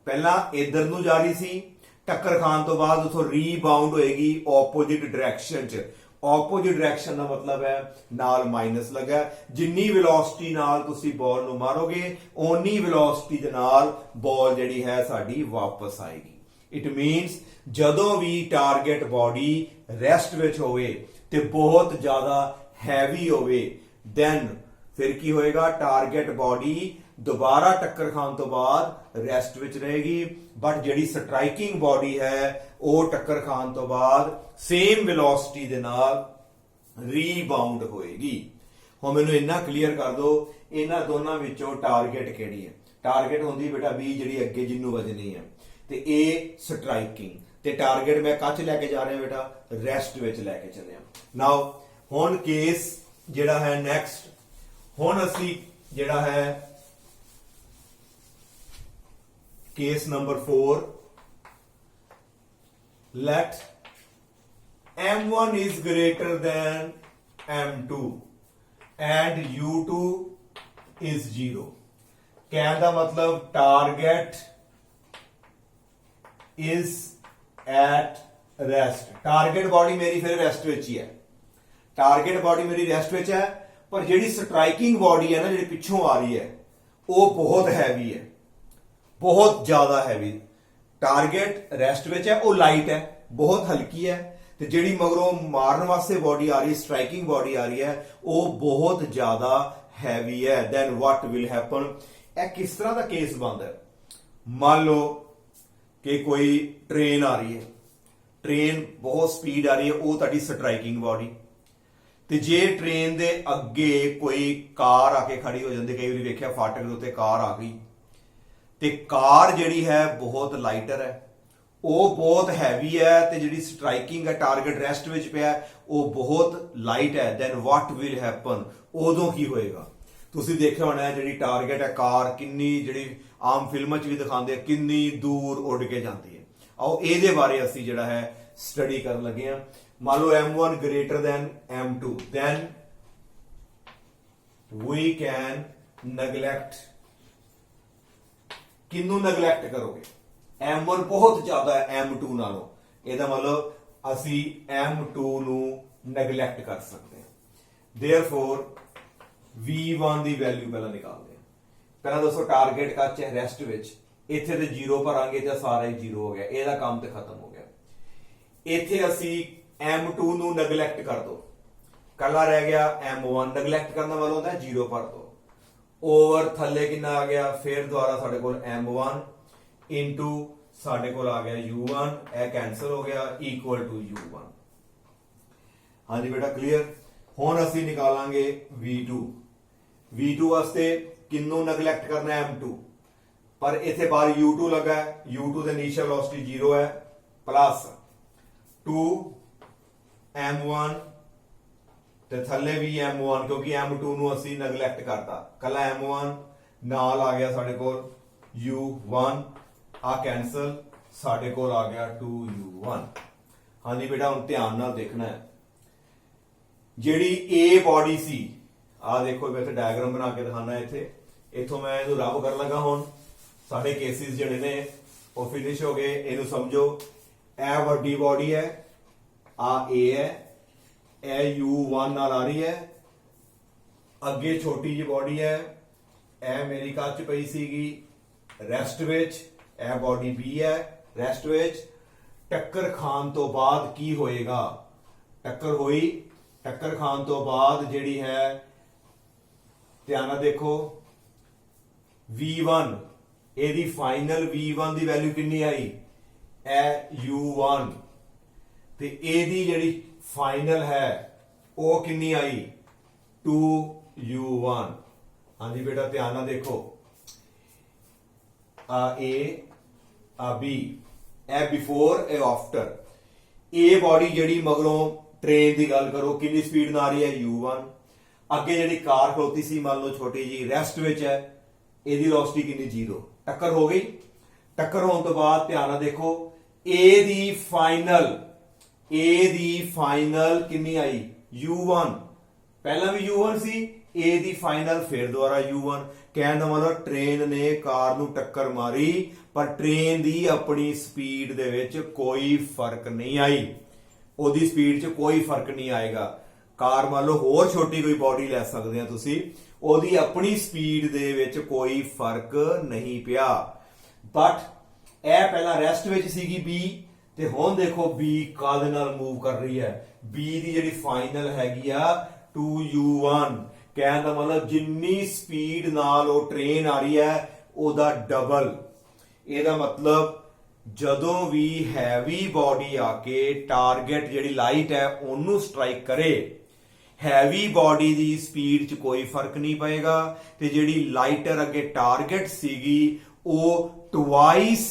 ਪਹਿਲਾਂ ਇਧਰ ਨੂੰ ਜਾ ਰਹੀ ਸੀ, ਟੱਕਰ ਖਾਣ ਤੋਂ ਬਾਅਦ ਉਥੋਂ ਰੀਬਾਉਂਡ ਹੋਏਗੀ ਆਪੋਜੀਟ ਡਾਇਰੈਕਸ਼ਨ 'ਚ। ਆਪੋਜੀਟ ਡਾਇਰੈਕਸ਼ਨ ਦਾ ਮਤਲਬ ਹੈ ਨਾਲ ਮਾਈਨਸ ਲੱਗਾ, ਜਿੰਨੀ ਵੈਲੋਸਿਟੀ ਨਾਲ ਤੁਸੀਂ ਬਾਲ ਨੂੰ ਮਾਰੋਗੇ ਓਨੀ ਵੈਲੋਸਿਟੀ ਦੇ ਨਾਲ ਬਾਲ ਜਿਹੜੀ ਹੈ ਸਾਡੀ ਵਾਪਸ ਆਏਗੀ। ਇਟ ਮੀਨਸ ਜਦੋਂ ਵੀ ਟਾਰਗੇਟ ਬਾਡੀ ਰੈਸਟ ਵਿੱਚ ਹੋਵੇ ਤੇ ਬਹੁਤ ਜ਼ਿਆਦਾ ਹੈਵੀ ਹੋਵੇ ਦੈਨ ਫਿਰ ਕੀ ਹੋਏਗਾ, ਟਾਰਗੇਟ ਬਾਡੀ ਦੁਬਾਰਾ ਟੱਕਰ ਖਾਣ ਤੋਂ ਬਾਅਦ ਰੈਸਟ ਵਿੱਚ ਰਹੇਗੀ, ਬਟ ਜਿਹੜੀ ਸਟ੍ਰਾਈਕਿੰਗ ਬਾਡੀ ਹੈ ਉਹ ਟੱਕਰ ਖਾਣ ਤੋਂ ਬਾਅਦ ਸੇਮ ਵੈਲੋਸਿਟੀ ਦੇ ਨਾਲ ਰੀਬਾਉਂਡ ਹੋਏਗੀ। ਹੁਣ ਮੈਨੂੰ ਇੰਨਾ ਕਲੀਅਰ ਕਰ ਦਿਓ ਇਹਨਾਂ ਦੋਨਾਂ ਵਿੱਚੋਂ ਟਾਰਗੇਟ ਕਿਹੜੀ ਹੈ। ਟਾਰਗੇਟ ਹੁੰਦੀ ਬੇਟਾ B ਜਿਹੜੀ ਅੱਗੇ ਜਿਹਨੂੰ ਵੱਜਣੀ ਹੈ ਤੇ A ਸਟ੍ਰਾਈਕਿੰਗ ਤੇ ਟਾਰਗੇਟ ਮੈਂ ਕੱਚ ਲੈ ਕੇ ਜਾ ਰਿਹਾ ਬੇਟਾ ਰੈਸਟ ਵਿੱਚ ਲੈ ਕੇ ਚੱਲਿਆ। ਨਾਓ ਹੁਣ ਕੇਸ ਜਿਹੜਾ ਹੈ ਨੈਕਸਟ, ਹੁਣ ਅਸੀਂ ਜਿਹੜਾ ਹੈ case number 4, let M1 is greater than M2 and U2 is 0। कहने का मतलब target is at rest, target body मेरी फिर रेस्ट विच ही है, ਟਾਰਗੇਟ ਬਾਡੀ ਮੇਰੀ ਰੈਸਟ ਵਿੱਚ ਹੈ, ਪਰ ਜਿਹੜੀ ਸਟ੍ਰਾਈਕਿੰਗ ਬਾਡੀ ਹੈ ਨਾ, ਜਿਹੜੀ ਪਿੱਛੋਂ ਆ ਰਹੀ ਹੈ, ਉਹ ਬਹੁਤ ਹੈਵੀ ਹੈ, ਬਹੁਤ ਜ਼ਿਆਦਾ ਹੈਵੀ। ਟਾਰਗੇਟ ਰੈਸਟ ਵਿੱਚ ਹੈ, ਉਹ ਲਾਈਟ ਹੈ, ਬਹੁਤ ਹਲਕੀ ਹੈ, ਤੇ ਜਿਹੜੀ ਮਗਰੋਂ ਮਾਰਨ ਵਾਸਤੇ ਬਾਡੀ ਆ ਰਹੀ, ਸਟ੍ਰਾਈਕਿੰਗ ਬਾਡੀ ਆ ਰਹੀ ਹੈ, ਉਹ ਬਹੁਤ ਜ਼ਿਆਦਾ ਹੈਵੀ ਹੈ। Then what will happen? ਇਹ ਕਿਸ ਤਰ੍ਹਾਂ ਦਾ ਕੇਸ ਬਣਦਾ ਹੈ? ਮੰਨ ਲਓ ਕਿ ਕੋਈ ਟ੍ਰੇਨ ਆ ਰਹੀ ਹੈ, ਟ੍ਰੇਨ ਬਹੁਤ ਸਪੀਡ ਆ ਰਹੀ ਹੈ, ਉਹ ਤੁਹਾਡੀ ਸਟ੍ਰਾਈਕਿੰਗ ਬਾਡੀ, ਤੇ ਜੇ ਟ੍ਰੇਨ ਦੇ ਅੱਗੇ ਕੋਈ ਕਾਰ ਆ ਕੇ ਖੜੀ ਹੋ ਜਾਂਦੀ, ਕਈ ਵਾਰੀ ਵੇਖਿਆ ਫਾਟਕ ਦੇ ਉੱਤੇ ਕਾਰ ਆ ਗਈ, ਤੇ ਕਾਰ ਜਿਹੜੀ ਹੈ ਬਹੁਤ ਲਾਈਟਰ ਹੈ, ਉਹ ਬਹੁਤ ਹੈਵੀ ਹੈ, ਤੇ ਜਿਹੜੀ ਸਟ੍ਰਾਈਕਿੰਗ ਹੈ, ਟਾਰਗੇਟ ਰੈਸਟ ਵਿੱਚ ਪਿਆ, ਉਹ ਬਹੁਤ ਲਾਈਟ ਹੈ। Then what will happen? ਉਦੋਂ ਕੀ ਹੋਏਗਾ? ਤੁਸੀਂ ਦੇਖਿਆ ਹੋਣਾ ਜਿਹੜੀ ਟਾਰਗੇਟ ਹੈ ਕਾਰ, ਕਿੰਨੀ, ਜਿਹੜੀ ਆਮ ਫਿਲਮਾਂ 'ਚ ਵੀ ਦਿਖਾਉਂਦੇ ਆ, ਕਿੰਨੀ ਦੂਰ ਉੱਡ ਕੇ ਜਾਂਦੀ ਹੈ। ਆਓ ਇਹਦੇ ਬਾਰੇ ਅਸੀਂ ਜਿਹੜਾ ਹੈ ਸਟੱਡੀ ਕਰਨ ਲੱਗੇ ਹਾਂ। ਮੰਨ ਲਓ M1 greater than M2, then we can neglect। ਕਿਹਨੂੰ ਨੈਗਲੈਕਟ ਕਰੋਗੇ? M1 ਬਹੁਤ ਜ਼ਿਆਦਾ ਹੈ M2 ਨਾਲੋਂ, ਇਹਦਾ ਮਤਲਬ ਅਸੀਂ M2 ਨੂੰ ਨੈਗਲੈਕਟ ਕਰ ਸਕਦੇ ਹਾਂ। therefore V1 ਦੀ ਵੈਲਿਊ ਪਹਿਲਾਂ ਨਿਕਾਲਦੇ ਹਾਂ। ਪਹਿਲਾਂ ਦੱਸੋ ਟਾਰਗੇਟ ਕੱਚ ਹੈ ਰੈਸਟ ਵਿੱਚ, ਇੱਥੇ ਤੇ 0 ਭਰਾਂਗੇ ਤੇ ਸਾਰਾ ਹੀ 0 ਹੋ ਗਿਆ, ਇਹਦਾ ਕੰਮ ਤੇ ਖਤਮ ਹੋ ਗਿਆ। ਇੱਥੇ ਅਸੀਂ M2 ਨੂੰ ਨੈਗਲੈਕਟ ਕਰ ਦੋ, ਕੱਲਾ ਰਹਿ ਗਿਆ M1। ਨੈਗਲੈਕਟ ਕਰਨ ਦਾ ਮਤਲਬ ਹੁੰਦਾ 0 ਭਰ ਦੋ। ਓਵਰ ਥੱਲੇ ਕਿੰਨਾ ਆ ਗਿਆ? ਫਿਰ ਦੁਬਾਰਾ ਸਾਡੇ ਕੋਲ M1 ਇਨਟੂ ਸਾਡੇ ਕੋਲ ਆ ਗਿਆ U1, ਇਹ ਕੈਨਸਲ ਹੋ ਗਿਆ, ਇਕੁਅਲ ਟੂ U1। ਹਾਂਜੀ ਬੇਟਾ ਕਲੀਅਰ? ਹੁਣ ਅਸੀਂ ਨਿਕਾਲਾਂਗੇ V2। V2 ਵਾਸਤੇ ਕਿੰਨੂੰ ਨੈਗਲੈਕਟ ਕਰਨਾ? M2, ਪਰ ਇੱਥੇ ਬਾਹਰ U2 ਲੱਗਾ ਹੈ, U2 ਦੇ ਇਨੀਸ਼ੀਅਲ ਵੈਲੋਸਿਟੀ 0 ਹੈ, ਪਲੱਸ 2 M1 ਤੇ ਥੱਲੇ ਵੀ M1, ਕਿਉਂਕਿ M2 ਨੂੰ ਅਸੀਂ ਨੈਗਲੈਕਟ ਕਰਤਾ, ਕੱਲਾ M1 ਨਾਲ ਆ ਗਿਆ ਸਾਡੇ ਕੋਲ U1, ਆ ਕੈਨਸਲ, ਸਾਡੇ ਕੋਲ ਆ ਗਿਆ 2U1। ਹਾਂਜੀ ਬੇਟਾ ਹੁਣ ਧਿਆਨ ਨਾਲ ਦੇਖਣਾ ਹੈ, ਜਿਹੜੀ A ਬਾਡੀ ਸੀ, ਆ ਦੇਖੋ ਮੈਂ ਇੱਥੇ ਡਾਇਗਰਾਮ ਬਣਾ ਕੇ ਦਿਖਾਣਾ, ਇੱਥੋਂ ਮੈਂ ਇਹਨੂੰ ਰਬ ਕਰਨ ਲੱਗਾ। ਹੁਣ ਸਾਡੇ ਕੇਸਿਸ ਜਿਹੜੇ ਨੇ ਉਹ ਫਿਨਿਸ਼ ਹੋ ਗਏ। ਇਹਨੂੰ ਸਮਝੋ, ਇਹ ਵੱਡੀ ਬਾਡੀ ਹੈ, ਆ A ਹੈ, ਇਹ U1 ਨਾਲ ਆ ਰਹੀ ਹੈ, ਅੱਗੇ ਛੋਟੀ ਜਿਹੀ ਬਾਡੀ ਹੈ, ਇਹ ਮੇਰੀ ਕੱਚ ਪਈ ਸੀਗੀ ਰੈਸਟ ਵਿੱਚ, ਇਹ ਬਾਡੀ B ਹੈ ਰੈਸਟ ਵਿੱਚ। ਟੱਕਰ ਖਾਣ ਤੋਂ ਬਾਅਦ ਕੀ ਹੋਏਗਾ? ਟੱਕਰ ਹੋਈ, ਟੱਕਰ ਖਾਣ ਤੋਂ ਬਾਅਦ ਜਿਹੜੀ ਹੈ, ਧਿਆਨ ਨਾਲ ਦੇਖੋ, V1, ਇਹਦੀ ਫਾਈਨਲ V1 ਦੀ ਵੈਲਿਊ ਕਿੰਨੀ ਆਈ? ਇਹ U1, ਤੇ ਇਹਦੀ ਜਿਹੜੀ ਫਾਈਨਲ ਹੈ ਉਹ ਕਿੰਨੀ ਆਈ? 2U1। ਹਾਂਜੀ ਬੇਟਾ ਧਿਆਨ ਨਾਲ ਦੇਖੋ, ਆ A, ਆ B, ਇਹ ਬਿਫੋਰ, ਇਹ ਆਫਟਰ। A ਬਾਡੀ ਜਿਹੜੀ ਮਗਰੋਂ ਟ੍ਰੇਨ ਦੀ ਗੱਲ ਕਰੋ, ਕਿੰਨੀ ਸਪੀਡ ਨਾਲ ਆ ਰਹੀ ਹੈ? U1। ਅੱਗੇ ਜਿਹੜੀ ਕਾਰ ਖਲੋਤੀ ਸੀ, ਮੰਨ ਲਓ ਛੋਟੀ ਜੀ ਰੈਸਟ ਵਿੱਚ ਹੈ, ਇਹਦੀ ਵੈਲੋਸਿਟੀ ਕਿੰਨੀ? 0। ਟੱਕਰ ਹੋ ਗਈ। ਟੱਕਰ ਹੋਣ ਤੋਂ ਬਾਅਦ ਧਿਆਨ ਨਾਲ ਦੇਖੋ, A ਦੀ ਫਾਈਨਲ ਕਿੰਨੀ ਆਈ? U1। ਪਹਿਲਾਂ ਵੀ U1 C, A the final ਫਿਰ ਦੁਬਾਰਾ U1। ਕਹਿਣ ਦਾ ਮਤਲਬ ਟ੍ਰੇਨ ਨੇ ਕਾਰ ਨੂੰ ਟੱਕਰ ਮਾਰੀ, ਪਰ ਟ੍ਰੇਨ ਦੀ ਆਪਣੀ ਸਪੀਡ ਦੇ ਵਿੱਚ ਕੋਈ ਫਰਕ ਨਹੀਂ ਆਈ, ਉਹਦੀ ਸਪੀਡ 'ਚ ਕੋਈ ਫਰਕ ਨਹੀਂ ਆਏਗਾ। ਕਾਰ ਮੰਨ ਲਓ ਹੋਰ ਛੋਟੀ ਕੋਈ ਬਾਡੀ ਲੈ ਸਕਦੇ ਆ ਤੁਸੀਂ, ਉਹਦੀ ਆਪਣੀ ਸਪੀਡ ਦੇ ਵਿੱਚ ਕੋਈ ਫਰਕ ਨਹੀਂ ਪਿਆ। ਬਟ ਇਹ ਪਹਿਲਾਂ ਰੈਸਟ ਵਿੱਚ ਸੀਗੀ B, ਤੇ ਹੁਣ ਦੇਖੋ B ਕਾਹਦੇ ਨਾਲ ਮੂਵ ਕਰ ਰਹੀ ਹੈ? B ਦੀ ਜਿਹੜੀ ਫਾਈਨਲ ਹੈਗੀ ਆ 2U1। ਕਹਿਣ ਦਾ ਮਤਲਬ ਜਿੰਨੀ ਸਪੀਡ ਨਾਲ ਉਹ ਟ੍ਰੇਨ ਆ ਰਹੀ ਹੈ ਉਹਦਾ ਡਬਲ। ਇਹਦਾ ਮਤਲਬ ਜਦੋਂ ਵੀ ਹੈਵੀ ਬਾਡੀ ਆ ਕੇ ਟਾਰਗੇਟ ਜਿਹੜੀ ਲਾਈਟ ਹੈ ਉਹਨੂੰ ਸਟ੍ਰਾਈਕ ਕਰੇ, ਹੈਵੀ ਬਾਡੀ ਦੀ ਸਪੀਡ 'ਚ ਕੋਈ ਫਰਕ ਨਹੀਂ ਪਏਗਾ, ਤੇ ਜਿਹੜੀ ਲਾਈਟਰ ਅੱਗੇ ਟਾਰਗੇਟ ਸੀਗੀ ਉਹ twice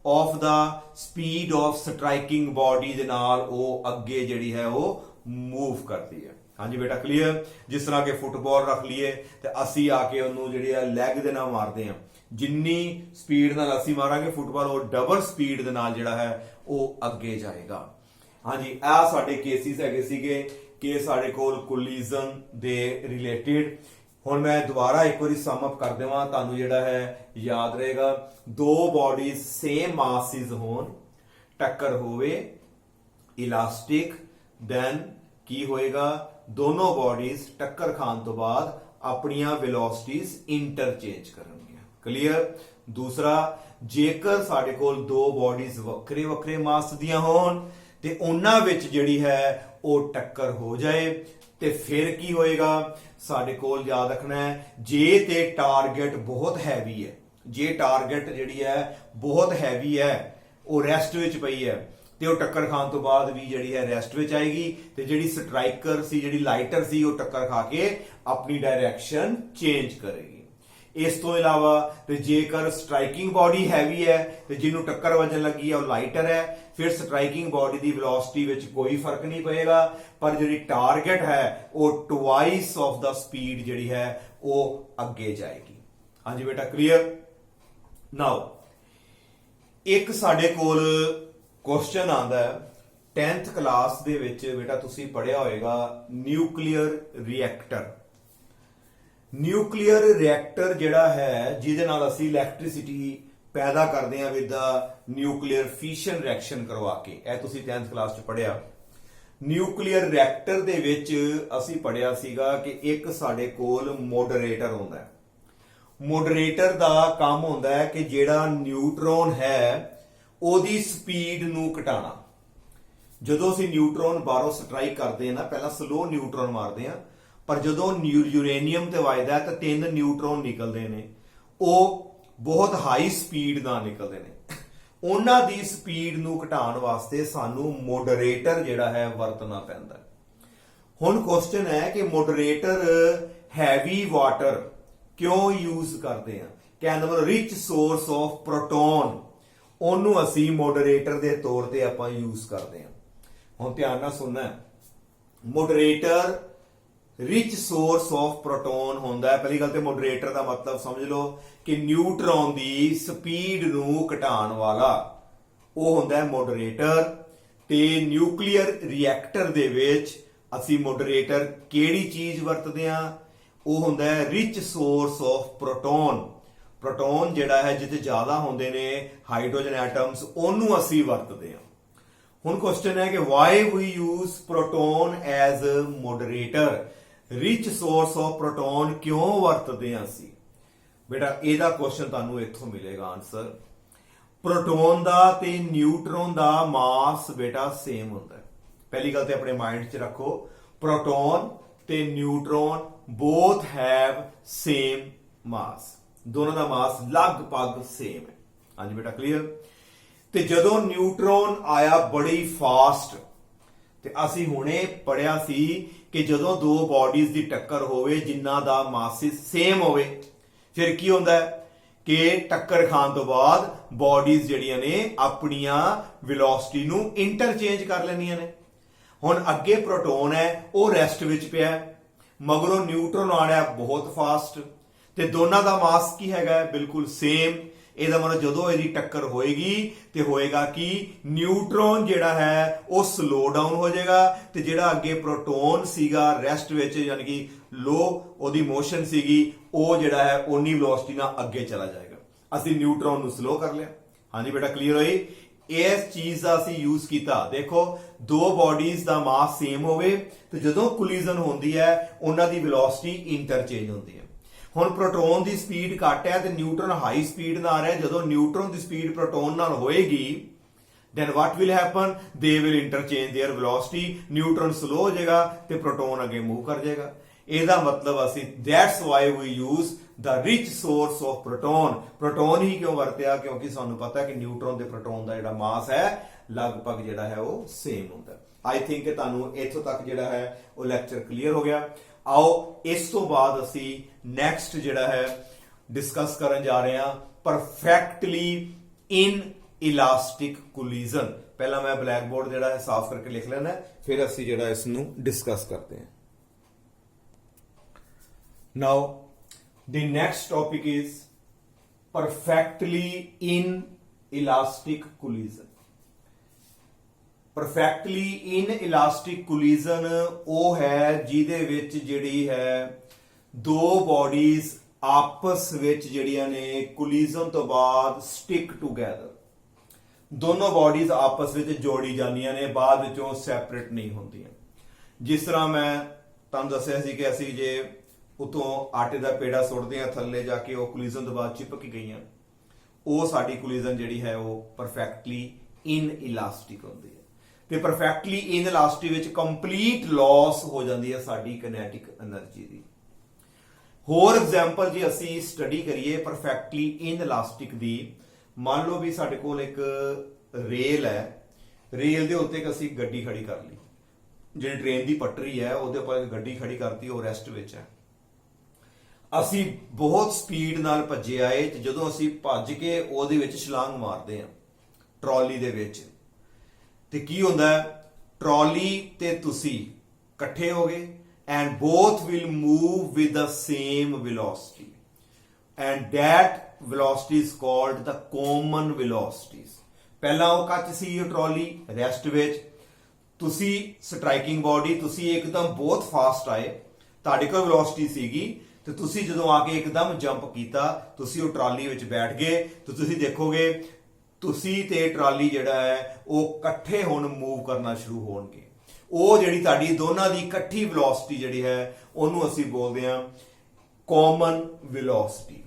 of the speed of striking body ਦੇ ਨਾਲ ਉਹ ਅੱਗੇ ਜਿਹੜੀ ਹੈ ਉਹ ਮੂਵ ਕਰਦੀ ਹੈ। ਹਾਂਜੀ ਬੇਟਾ ਕਲੀਅਰ? ਜਿਸ ਤਰ੍ਹਾਂ ਕਿ ਫੁੱਟਬਾਲ ਰੱਖ ਲਈਏ ਤੇ ਅਸੀਂ ਆ ਕੇ ਉਹਨੂੰ ਜਿਹੜੀ ਆ ਲੈਗ ਦੇ ਨਾਲ ਮਾਰਦੇ ਹਾਂ, ਜਿੰਨੀ ਸਪੀਡ ਨਾਲ ਅਸੀਂ ਮਾਰਾਂਗੇ ਫੁੱਟਬਾਲ, ਉਹ ਡਬਲ ਸਪੀਡ ਦੇ ਨਾਲ ਜਿਹੜਾ ਹੈ ਉਹ ਅੱਗੇ ਜਾਏਗਾ। ਹਾਂਜੀ, ਆਹ ਸਾਡੇ ਕੇਸਿਸ ਹੈਗੇ ਸੀਗੇ ਕਿ ਸਾਡੇ ਕੋਲ ਕੋਲੀਜ਼ਨ ਦੇ ਰਿਲੇਟਿਡ। ਹੁਣ ਮੈਂ ਦੁਬਾਰਾ ਇੱਕ ਵਾਰੀ ਸਮ ਅਪ ਕਰ ਦੇਵਾਂ, ਤੁਹਾਨੂੰ ਜਿਹੜਾ ਹੈ ਯਾਦ ਰਹੇਗਾ। ਦੋ ਬਾਡੀਜ਼ ਸੇਮ ਮਾਸਿਸ ਹੋਣ, ਟੱਕਰ ਹੋਵੇ ਇਲਾਸਟਿਕ, ਦੈਨ ਕੀ ਹੋਏਗਾ? ਦੋਨੋਂ ਬੋਡੀਜ਼ ਟੱਕਰ ਖਾਣ ਤੋਂ ਬਾਅਦ ਆਪਣੀਆਂ ਵੈਲੋਸਿਟੀਜ਼ ਇੰਟਰਚੇਂਜ ਕਰਨਗੀਆਂ। ਕਲੀਅਰ। ਦੂਸਰਾ, ਜੇਕਰ ਸਾਡੇ ਕੋਲ ਦੋ ਬੋਡੀਜ਼ ਵੱਖਰੇ ਵੱਖਰੇ ਮਾਸ ਦੀਆਂ ਹੋਣ ਤੇ ਉਹਨਾਂ ਵਿੱਚ ਜਿਹੜੀ ਹੈ ਉਹ ਟੱਕਰ ਹੋ ਜਾਏ ਤੇ ਫਿਰ ਕੀ ਹੋਏਗਾ? ਸਾਡੇ ਕੋਲ ਯਾਦ ਰੱਖਣਾ ਹੈ, ਜੇ ਤੇ ਟਾਰਗੇਟ ਬਹੁਤ ਹੈਵੀ ਹੈ, ਜੇ ਟਾਰਗੇਟ ਜਿਹੜੀ ਹੈ ਬਹੁਤ ਹੈਵੀ ਹੈ, ਉਹ ਰੈਸਟ ਵਿੱਚ ਪਈ ਹੈ ਤੇ ਉਹ ਟੱਕਰ ਖਾਣ ਤੋਂ ਬਾਅਦ ਵੀ ਜਿਹੜੀ ਹੈ ਰੈਸਟ ਵਿੱਚ ਆਏਗੀ ਤੇ ਜਿਹੜੀ ਸਟ੍ਰਾਈਕਰ ਸੀ, ਜਿਹੜੀ ਲਾਈਟਰ ਸੀ, ਉਹ ਟੱਕਰ ਖਾ ਕੇ ਆਪਣੀ ਡਾਇਰੈਕਸ਼ਨ ਚੇਂਜ ਕਰੇਗੀ। ਇਸ ਤੋਂ ਇਲਾਵਾ ਤੇ ਜੇਕਰ ਸਟ੍ਰਾਈਕਿੰਗ ਬਾਡੀ ਹੈਵੀ ਹੈ ਤੇ ਜਿਹਨੂੰ ਟੱਕਰ ਵੱਜਣ ਲੱਗੀ ਹੈ ਉਹ ਲਾਈਟਰ ਹੈ, ਫਿਰ ਸਟ੍ਰਾਈਕਿੰਗ ਬਾਡੀ ਦੀ ਵੈਲੋਸਿਟੀ ਵਿੱਚ ਕੋਈ ਫਰਕ ਨਹੀਂ ਪਏਗਾ, ਪਰ ਜਿਹੜੀ ਟਾਰਗੇਟ ਹੈ ਉਹ ਟਵਾਈਸ ਆਫ ਦਾ ਸਪੀਡ ਜਿਹੜੀ ਹੈ ਉਹ ਅੱਗੇ ਜਾਏਗੀ। ਹਾਂਜੀ ਬੇਟਾ, ਕਲੀਅਰ। ਨਾਓ ਇੱਕ ਸਾਡੇ ਕੋਲ ਕੁਐਸਚਨ ਆਂਦਾ ਹੈ 10th ਕਲਾਸ ਦੇ ਵਿੱਚ, ਬੇਟਾ ਤੁਸੀਂ ਪੜਿਆ ਹੋਏਗਾ ਨਿਊਕਲੀਅਰ ਰਿਐਕਟਰ। ਨਿਊਕਲੀਅਰ ਰਿਐਕਟਰ ਜਿਹੜਾ ਹੈ ਜਿਹਦੇ ਨਾਲ ਅਸੀਂ ਇਲੈਕਟ੍ਰਿਸਿਟੀ ਪੈਦਾ ਕਰਦੇ ਹਾਂ with the nuclear fashion reaction ਕਰਵਾ ਕੇ, ਇਹ ਤੁਸੀਂ 10th ਕਲਾਸ ਚ ਪੜਿਆ। ਨਿਊਕਲੀਅਰ ਰਿਐਕਟਰ ਦੇ ਵਿੱਚ ਅਸੀਂ ਪੜਿਆ ਸੀਗਾ ਕਿ ਇੱਕ ਸਾਡੇ ਕੋਲ ਮੋਡਰੇਟਰ ਹੁੰਦਾ ਹੈ। ਮੋਡਰੇਟਰ ਦਾ ਕੰਮ ਹੁੰਦਾ ਹੈ ਕਿ ਜਿਹੜਾ ਨਿਊਟਰੋਨ ਹੈ ਉਹਦੀ ਸਪੀਡ ਨੂੰ ਘਟਾਉਣਾ। ਜਦੋਂ ਅਸੀਂ ਨਿਊਟਰੋਨ ਬਾਹਰੋਂ ਸਟ੍ਰਾਈਕ ਕਰਦੇ ਹਾਂ ਨਾ, ਪਹਿਲਾਂ ਸਲੋ ਨਿਊਟਰੋਨ ਮਾਰਦੇ ਹਾਂ, ਪਰ ਜਦੋਂ ਯੂਰੇਨੀਅਮ ਤੇ ਵੱਜਦਾ ਤਾਂ 3 ਨਿਊਟਰੋਨ ਨਿਕਲਦੇ ਨੇ, ਉਹ ਬਹੁਤ ਹਾਈ ਸਪੀਡ ਨਾਲ ਨਿਕਲਦੇ ਨੇ। ਉਹਨਾਂ ਦੀ ਸਪੀਡ ਨੂੰ ਘਟਾਉਣ ਵਾਸਤੇ ਸਾਨੂੰ ਮੋਡਰੇਟਰ ਜਿਹੜਾ ਹੈ ਵਰਤਣਾ ਪੈਂਦਾ। ਹੁਣ ਕੁਐਸਚਨ ਹੈ ਕਿ ਮੋਡਰੇਟਰ ਹੈਵੀ ਵਾਟਰ ਕਿਉਂ ਯੂਜ਼ ਕਰਦੇ ਆ? ਕਹਿੰਦਾ ਮਤਲਬ ਰਿਚ ਸੋਰਸ ਆਫ ਪ੍ਰੋਟੋਨ, ਉਹਨੂੰ ਅਸੀਂ ਮੋਡਰੇਟਰ ਦੇ ਤੌਰ ਤੇ ਆਪਾਂ ਯੂਜ਼ ਕਰਦੇ ਆ। ਹੁਣ ਧਿਆਨ ਨਾਲ ਸੁਣਨਾ, moderator rich source of proton ਹੁੰਦਾ ਹੈ। ਪਹਿਲੀ ਗੱਲ ਤੇ ਮੋਡਰੇਟਰ ਦਾ ਮਤਲਬ ਸਮਝ ਲਓ ਕਿ ਨਿਊਟਰੋਨ ਦੀ ਸਪੀਡ ਨੂੰ ਘਟਾਉਣ ਵਾਲਾ, ਉਹ ਹੁੰਦਾ ਹੈ ਮੋਡਰੇਟਰ। ਤੇ ਨਿਊਕਲੀਅਰ ਰਿਐਕਟਰ ਦੇ ਵਿੱਚ ਅਸੀਂ ਮੋਡਰੇਟਰ ਕਿਹੜੀ ਚੀਜ਼ ਵਰਤਦੇ ਆ? ਉਹ ਹੁੰਦਾ ਹੈ rich source of proton. Proton ਜਿਹੜਾ ਹੈ ਜਿੱਥੇ ਜ਼ਿਆਦਾ ਹੁੰਦੇ ਨੇ ਹਾਈਡਰੋਜਨ ਐਟਮਸ, ਉਹਨੂੰ ਅਸੀਂ ਵਰਤਦੇ ਆ। ਹੁਣ ਕੁਐਸਚਨ ਹੈ ਕਿ why we use proton as moderator? Rich source of proton ਕਿਉਂ ਵਰਤਦੇ ਆ ਅਸੀਂ? ਬੇਟਾ ਇਹਦਾ ਕੁਐਸਚਨ ਤੁਹਾਨੂੰ ਇੱਥੋਂ ਮਿਲੇਗਾ ਆਨਸਰ। ਪ੍ਰੋਟੋਨ ਦਾ ਤੇ ਨਿਊਟਰੋਨ ਦਾ ਮਾਸ ਬੇਟਾ ਸੇਮ ਹੁੰਦਾ ਹੈ। ਪਹਿਲੀ ਗੱਲ ਤੇ ਆਪਣੇ ਮਾਈਂਡ 'ਚ ਰੱਖੋ, ਪ੍ਰੋਟੋਨ ਤੇ ਨਿਊਟਰੋਨ both have same mass, ਦੋਨਾਂ ਦਾ ਮਾਸ ਲਗਭਗ ਸੇਮ ਹੈ। ਹਾਂਜੀ ਬੇਟਾ, ਕਲੀਅਰ। ਤੇ ਜਦੋਂ ਨਿਊਟਰੋਨ ਆਇਆ ਬੜੀ ਫਾਸਟ, ਤੇ ਅਸੀਂ ਹੁਣੇ ਪੜਿਆ ਸੀ ਕਿ ਜਦੋਂ ਦੋ ਬਾਡੀਜ਼ ਦੀ ਟੱਕਰ ਹੋਵੇ ਜਿਨ੍ਹਾਂ ਦਾ ਮਾਸ ਸੇਮ ਹੋਵੇ, ਫਿਰ ਕੀ ਹੁੰਦਾ ਹੈ ਕਿ ਟੱਕਰ ਖਾਣ ਤੋਂ ਬਾਅਦ ਬਾਡੀਜ਼ ਜਿਹੜੀਆਂ ਨੇ ਆਪਣੀਆਂ ਵੈਲੋਸਿਟੀ ਨੂੰ ਇੰਟਰਚੇਂਜ ਕਰ ਲੈਂਦੀਆਂ ਨੇ। ਹੁਣ ਅੱਗੇ ਪ੍ਰੋਟੋਨ ਹੈ, ਉਹ ਰੈਸਟ ਵਿੱਚ ਪਿਆ, ਮਗਰੋਂ ਨਿਊਟਰੋਨ ਆ ਰਿਹਾ ਬਹੁਤ ਫਾਸਟ, ਤੇ ਦੋਨਾਂ ਦਾ ਮਾਸ ਕੀ ਹੈਗਾ? ਬਿਲਕੁਲ ਸੇਮ। ਇਹਦਾ ਮਤਲਬ ਜਦੋਂ ਇਹਦੀ ਟੱਕਰ ਹੋਏਗੀ ਤੇ ਹੋਏਗਾ ਕਿ ਨਿਊਟਰੋਨ ਜਿਹੜਾ ਹੈ ਉਹ ਸਲੋ ਡਾਊਨ ਹੋ ਜਾਏਗਾ, ਤੇ ਜਿਹੜਾ ਅੱਗੇ ਪ੍ਰੋਟੋਨ ਸੀਗਾ ਰੈਸਟ ਵਿੱਚ, ਯਾਨੀ ਕਿ ਲੋ ਉਹਦੀ ਮੋਸ਼ਨ ਸੀਗੀ, ਉਹ ਜਿਹੜਾ ਹੈ ਓਨੀ ਵੈਲੋਸਿਟੀ ਨਾਲ ਅੱਗੇ ਚਲਾ ਜਾਏਗਾ। ਅਸੀਂ ਨਿਊਟਰੋਨ ਨੂੰ ਸਲੋ ਕਰ ਲਿਆ। ਹਾਂਜੀ ਬੇਟਾ, ਕਲੀਅਰ ਹੋਈ? ਇਸ ਚੀਜ਼ ਦਾ ਅਸੀਂ ਯੂਜ਼ ਕੀਤਾ। ਦੇਖੋ, ਦੋ ਬਾਡੀਜ਼ ਦਾ ਮਾਸ ਸੇਮ ਹੋਵੇ ਤੇ ਜਦੋਂ ਕੋਲੀਜ਼ਨ ਹੁੰਦੀ ਹੈ ਉਹਨਾਂ ਦੀ ਵੈਲੋਸਿਟੀ ਇੰਟਰਚੇਂਜ ਹੁੰਦੀ ਹੈ। ਹੁਣ ਪ੍ਰੋਟੋਨ ਦੀ ਸਪੀਡ ਘੱਟ ਹੈ ਤੇ ਨਿਊਟਰੋਨ ਹਾਈ ਸਪੀਡ ਨਾਲ ਆ ਰਿਹਾ। ਜਦੋਂ ਨਿਊਟਰੋਨ ਦੀ ਸਪੀਡ ਪ੍ਰੋਟੋਨ ਨਾਲ ਹੋਏਗੀ, then what will happen? They will interchange their velocity, neutron slow ਹੋ ਜਾਏਗਾ ਤੇ ਪ੍ਰੋਟੋਨ ਅੱਗੇ ਮੂਵ ਕਰ ਜਾਏਗਾ। ਇਹਦਾ ਮਤਲਬ ਅਸੀਂ that's why we use the rich source of proton। Proton ਹੀ ਕਿਉਂ ਵਰਤਿਆ? ਕਿਉਂਕਿ ਸਾਨੂੰ ਪਤਾ ਹੈ ਕਿ ਨਿਊਟਰੋਨ ਤੇ ਪ੍ਰੋਟੋਨ ਦਾ ਜਿਹੜਾ ਮਾਸ ਹੈ ਲਗਭਗ ਜਿਹੜਾ ਹੈ ਉਹ ਸੇਮ ਹੁੰਦਾ। ਆਈ ਥਿੰਕ ਕਿ ਤੁਹਾਨੂੰ ਇੱਥੋਂ ਤੱਕ ਜਿਹੜਾ ਹੈ ਉਹ ਲੈਕਚਰ ਕਲੀਅਰ ਹੋ ਗਿਆ। ਆਓ ਇਸ ਤੋਂ ਬਾਅਦ ਅਸੀਂ ਨੈਕਸਟ ਜਿਹੜਾ ਹੈ ਡਿਸਕਸ ਕਰਨ ਜਾ ਰਹੇ ਹਾਂ ਪਰਫੈਕਟਲੀ ਇਨ ਇਲਾਸਟਿਕ ਕੋਲੀਜ਼ਨ। ਪਹਿਲਾਂ ਮੈਂ ਬਲੈਕ ਬੋਰਡ ਜਿਹੜਾ ਹੈ ਸਾਫ਼ ਕਰਕੇ ਲਿਖ ਲੈਣਾ, ਫਿਰ ਅਸੀਂ ਜਿਹੜਾ ਇਸ ਨੂੰ ਡਿਸਕਸ ਕਰਦੇ ਹਾਂ। Now, the next topic is perfectly inelastic collision। Perfectly inelastic collision ਉਹ ਹੈ ਜਿਹਦੇ ਵਿੱਚ ਜਿਹੜੀ ਹੈ ਦੋ ਬਾਡੀਜ਼ ਆਪਸ ਵਿੱਚ ਜਿਹੜੀਆਂ ਨੇ ਕੋਲੀਜ਼ਨ ਤੋਂ ਬਾਅਦ ਸਟਿਕ ਟੂਗੇਦਰ, ਦੋਨੋਂ ਬਾਡੀਜ਼ ਆਪਸ ਵਿੱਚ ਜੋੜੀ ਜਾਂਦੀਆਂ ਨੇ, ਬਾਅਦ ਵਿੱਚੋਂ ਸੈਪਰੇਟ ਨਹੀਂ ਹੁੰਦੀਆਂ। ਜਿਸ ਤਰ੍ਹਾਂ ਮੈਂ ਤੁਹਾਨੂੰ ਦੱਸਿਆ ਸੀ ਕਿ ਅਸੀਂ ਜੇ ਉਤੋਂ ਆਟੇ ਦਾ ਪੇੜਾ ਸੁੱਟਦੇ ਆ ਥੱਲੇ ਜਾ ਕੇ ਉਹ ਕੋਲੀਜ਼ਨ ਤੋਂ ਬਾਅਦ ਚਿਪਕ ਗਈਆਂ, ਉਹ ਸਾਡੀ ਕੋਲੀਜ਼ਨ ਜਿਹੜੀ ਹੈ ਉਹ ਪਰਫੈਕਟਲੀ ਇਨ ਇਲਾਸਟਿਕ ਹੁੰਦੀ ਹੈ। ਤੇ ਪਰਫੈਕਟਲੀ ਇਨ ਇਲਾਸਟਿਕ ਵਿੱਚ ਕੰਪਲੀਟ ਲਾਸ ਹੋ ਜਾਂਦੀ ਹੈ ਸਾਡੀ ਕਿਨੈਟਿਕ એનર્ਜੀ ਦੀ। ਹੋਰ ਐਗਜ਼ਾਮਪਲ ਜੇ ਅਸੀਂ ਸਟੱਡੀ ਕਰੀਏ ਪਰਫੈਕਟਲੀ ਇਨ ਇਲਾਸਟਿਕ ਦੀ, ਮੰਨ ਲਓ ਵੀ ਸਾਡੇ ਕੋਲ ਇੱਕ ਰੇਲ ਹੈ, ਰੇਲ ਦੇ ਉੱਤੇ ਇੱਕ ਅਸੀਂ ਗੱਡੀ ਖੜੀ ਕਰ ਲਈ, ਜਿਹੜੀ ਟ੍ਰੇਨ ਦੀ ਪਟੜੀ ਹੈ ਉਹਦੇ ਉੱਪਰ ਗੱਡੀ ਖੜੀ ਕਰਤੀ, ਉਹ ਰੈਸਟ ਵਿੱਚ ਹੈ। ਅਸੀਂ ਬਹੁਤ ਸਪੀਡ ਨਾਲ ਭੱਜੇ ਆਏ ਤੇ ਜਦੋਂ ਅਸੀਂ ਭੱਜ ਕੇ ਉਹਦੇ ਵਿੱਚ ਛਲਾਂਗ ਮਾਰਦੇ ਹਾਂ ਟਰਾਲੀ ਦੇ ਵਿੱਚ, ਤੇ ਕੀ ਹੁੰਦਾ ਹੈ, ਟਰਾਲੀ ਤੇ ਤੁਸੀਂ ਇਕੱਠੇ ਹੋ ਗਏ and both will move with the same velocity and that velocity is called the common velocities। ਪਹਿਲਾਂ ਉਹ ਕੱਚ ਸੀ ਉਹ ਟਰਾਲੀ ਰੈਸਟ ਵਿੱਚ, ਤੁਸੀਂ ਸਟ੍ਰਾਈਕਿੰਗ ਬਾਡੀ, ਤੁਸੀਂ ਇੱਕਦਮ ਬਹੁਤ ਫਾਸਟ ਆਏ, ਤੁਹਾਡੇ ਕੋਲ ਵੈਲੋਸਿਟੀ ਸੀਗੀ ਤੇ ਤੁਸੀਂ ਜਦੋਂ ਆ ਕੇ ਇੱਕਦਮ ਜੰਪ ਕੀਤਾ, ਤੁਸੀਂ ਉਹ ਟਰਾਲੀ ਵਿੱਚ ਬੈਠ ਗਏ ਤੇ ਤੁਸੀਂ ਦੇਖੋਗੇ ਤੁਸੀਂ ਤੇ ਟਰਾਲੀ ਜਿਹੜਾ ਹੈ ਉਹ ਇਕੱਠੇ ਹੁਣ ਮੂਵ ਕਰਨਾ ਸ਼ੁਰੂ ਹੋਣਗੇ। ਉਹ ਜਿਹੜੀ ਤੁਹਾਡੀ ਦੋਨਾਂ ਦੀ ਇਕੱਠੀ ਵੈਲੋਸਿਟੀ ਜਿਹੜੀ ਹੈ ਉਹਨੂੰ ਅਸੀਂ ਬੋਲਦੇ ਹਾਂ ਕਾਮਨ ਵੈਲੋਸਿਟੀ।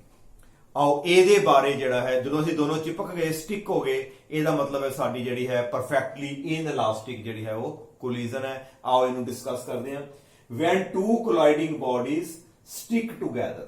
ਆਓ ਇਹਦੇ ਬਾਰੇ ਜਿਹੜਾ ਹੈ, ਜਦੋਂ ਅਸੀਂ ਦੋਨੋਂ ਚਿਪਕ ਗਏ, ਸਟਿਕ ਹੋ ਗਏ, ਇਹਦਾ ਮਤਲਬ ਹੈ ਸਾਡੀ ਜਿਹੜੀ ਹੈ ਪਰਫੈਕਟਲੀ ਇਨ ਇਲਾਸਟਿਕ ਜਿਹੜੀ ਹੈ ਉਹ ਕੋਲੀਜ਼ਨ ਹੈ। ਆਓ ਇਹਨੂੰ ਡਿਸਕਸ ਕਰਦੇ ਹਾਂ। when two colliding bodies stick together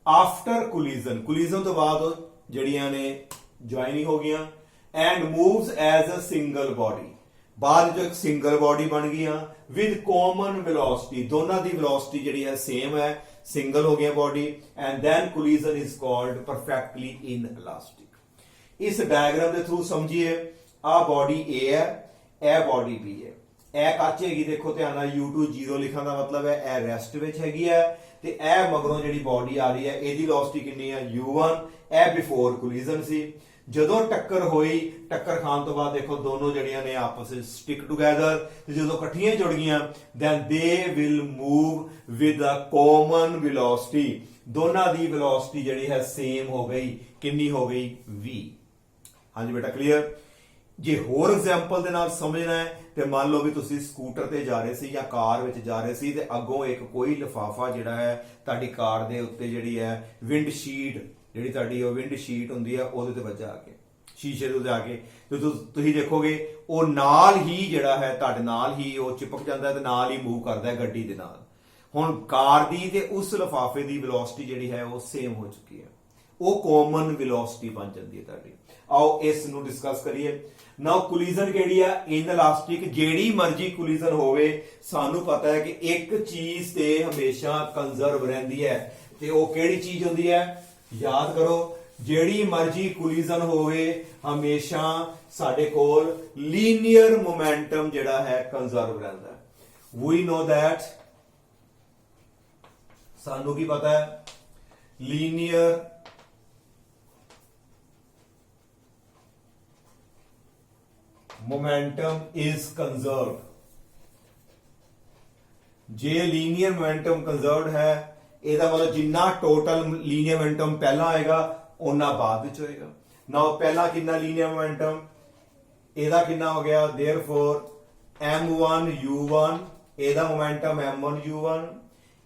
after collision ਤੋਂ ਬਾਅਦ ਜਿਹੜੀਆਂ ਨੇ ਜੁਆਇਨ ਹੀ ਹੋ ਗਈਆਂ and moves as a single body, ਬਾਅਦ ਜੋ ਇੱਕ ਸਿੰਗਲ ਬਾਡੀ ਬਣ ਗਈਆਂ ਵਿਦ ਕਾਮਨ ਵੈਲੋਸਿਟੀ, ਦੋਨਾਂ ਦੀ ਵੈਲੋਸਿਟੀ ਜਿਹੜੀ ਹੈ ਸੇਮ ਹੈ, ਸਿੰਗਲ ਹੋ ਗਿਆ body, and then collision is called perfectly inelastic. ਇਸ ਡਾਇਗਰਾਮ ਦੇ ਥਰੂ ਸਮਝੀਏ, ਆ ਬਾਡੀ A ਹੈ, ਇਹ ਬਾਡੀ B ਹੈ, ਇਹ ਕੱਚ ਹੈਗੀ, ਦੇਖੋ ਧਿਆਨ ਨਾਲ U2 0 ਲਿਖਣ ਦਾ ਮਤਲਬ ਹੈ ਇਹ ਰੈਸਟ ਵਿੱਚ ਹੈਗੀ ਹੈ, ਤੇ ਇਹ ਮਗਰੋਂ ਜਿਹੜੀ ਬਾਡੀ ਆ ਰਹੀ ਹੈ ਇਹਦੀ ਵੈਲੋਸਿਟੀ ਕਿੰਨੀ ਹੈ U1, ਇਹ ਬਿਫੋਰ ਕੋਲੀਜ਼ਨ ਸੀ। ਜਦੋਂ ਟੱਕਰ ਹੋਈ, ਟੱਕਰ ਖਾਣ ਤੋਂ ਬਾਅਦ ਦੇਖੋ ਦੋਨੋਂ ਜਿਹੜੀਆਂ ਨੇ ਆਪਸ ਵਿੱਚ ਸਟਿਕ ਟੂਗੇਦਰ, ਤੇ ਜਦੋਂ ਇਕੱਠੀਆਂ ਜੁੜ ਗਈਆਂ then they will move with a common velocity, ਦੋਨਾਂ ਦੀ ਵੈਲੋਸਿਟੀ ਜਿਹੜੀ ਹੈ ਸੇਮ ਹੋ ਗਈ, ਕਿੰਨੀ ਹੋ ਗਈ v। ਹਾਂਜੀ ਬੇਟਾ ਕਲੀਅਰ। ਜੇ ਹੋਰ ਐਗਜ਼ਾਮਪਲ ਦੇ ਨਾਲ ਸਮਝਣਾ ਹੈ ਤੇ ਮੰਨ ਲਓ ਵੀ ਤੁਸੀਂ ਸਕੂਟਰ ਤੇ ਜਾ ਰਹੇ ਸੀ ਜਾਂ ਕਾਰ ਵਿੱਚ ਜਾ ਰਹੇ ਸੀ ਤੇ ਅੱਗੋਂ ਇੱਕ ਕੋਈ ਲਿਫਾਫਾ ਜਿਹੜਾ ਹੈ ਤੁਹਾਡੀ ਕਾਰ ਦੇ ਉੱਤੇ ਜਿਹੜੀ ਹੈ ਵਿੰਡ ਸ਼ੀਟ, ਜਿਹੜੀ ਤੁਹਾਡੀ ਉਹ ਵਿੰਡ ਸ਼ੀਟ ਹੁੰਦੀ ਹੈ ਉਹਦੇ ਤੇ ਵੱਜਾ ਆ ਕੇ, ਸ਼ੀਸ਼ੇ ਦੇ ਉੱਤੇ ਆ ਕੇ, ਤੇ ਤੁਸੀਂ ਦੇਖੋਗੇ ਉਹ ਨਾਲ ਹੀ ਜਿਹੜਾ ਹੈ ਤੁਹਾਡੇ ਨਾਲ ਹੀ ਉਹ ਚਿਪਕ ਜਾਂਦਾ ਤੇ ਨਾਲ ਹੀ ਮੂਵ ਕਰਦਾ ਹੈ ਗੱਡੀ ਦੇ ਨਾਲ। ਹੁਣ ਕਾਰ ਦੀ ਤੇ ਉਸ ਲਿਫਾਫੇ ਦੀ ਵੈਲੋਸਿਟੀ ਜਿਹੜੀ ਹੈ ਉਹ ਸੇਮ ਹੋ ਚੁੱਕੀ ਹੈ, ਉਹ ਕਾਮਨ ਵੈਲੋਸਿਟੀ ਬਣ ਜਾਂਦੀ ਹੈ ਤੁਹਾਡੀ। ਆਓ ਇਸ ਨੂੰ ਡਿਸਕਸ ਕਰੀਏ। ਨਾਓ ਕੋਲੀਜ਼ਨ ਕਿਹੜੀ ਆ, ਇਨ ਇਲਾਸਟਿਕ। ਜਿਹੜੀ ਮਰਜ਼ੀ ਕੋਲੀਜ਼ਨ ਹੋਵੇ, ਸਾਨੂੰ ਪਤਾ ਹੈ ਕਿ ਇੱਕ ਚੀਜ਼ ਤੇ ਹਮੇਸ਼ਾ ਕੰਜ਼ਰਵ ਰਹਿੰਦੀ ਹੈ, ਤੇ ਉਹ ਕਿਹੜੀ ਚੀਜ਼ ਹੁੰਦੀ ਹੈ, ਯਾਦ ਕਰੋ, ਜਿਹੜੀ ਮਰਜ਼ੀ ਕੋਲੀਜ਼ਨ ਹੋਵੇ ਹਮੇਸ਼ਾ ਸਾਡੇ ਕੋਲ ਲੀਨੀਅਰ ਮੋਮੈਂਟਮ ਜਿਹੜਾ ਹੈ ਕੰਜ਼ਰਵ ਰਹਿੰਦਾ ਹੈ। ਵੀ ਨੋ ਦੈਟ, ਸਾਨੂੰ ਕੀ ਪਤਾ ਹੈ, ਲੀਨੀਅਰ momentum is conserved। ਜੇ ਲੀਨੀਅਰ ਮੋਮੈਂਟਮ ਕੰਜ਼ਰਵਡ ਹੈ, ਇਹਦਾ ਮਤਲਬ ਜਿੰਨਾ ਟੋਟਲ ਲੀਨੀਅਰ ਮੋਮੈਂਟਮ ਪਹਿਲਾਂ ਆਏਗਾ ਉਹਨਾਂ ਬਾਅਦ ਵਿੱਚ ਹੋਏਗਾ। ਨਾਓ ਪਹਿਲਾਂ ਕਿੰਨਾ ਲੀਨੀਅਰ ਮੋਮੈਂਟਮ, ਇਹਦਾ ਕਿੰਨਾ ਹੋ ਗਿਆ, therefore m1 u1, ਇਹਦਾ ਮੋਮੈਂਟਮ m1 u1,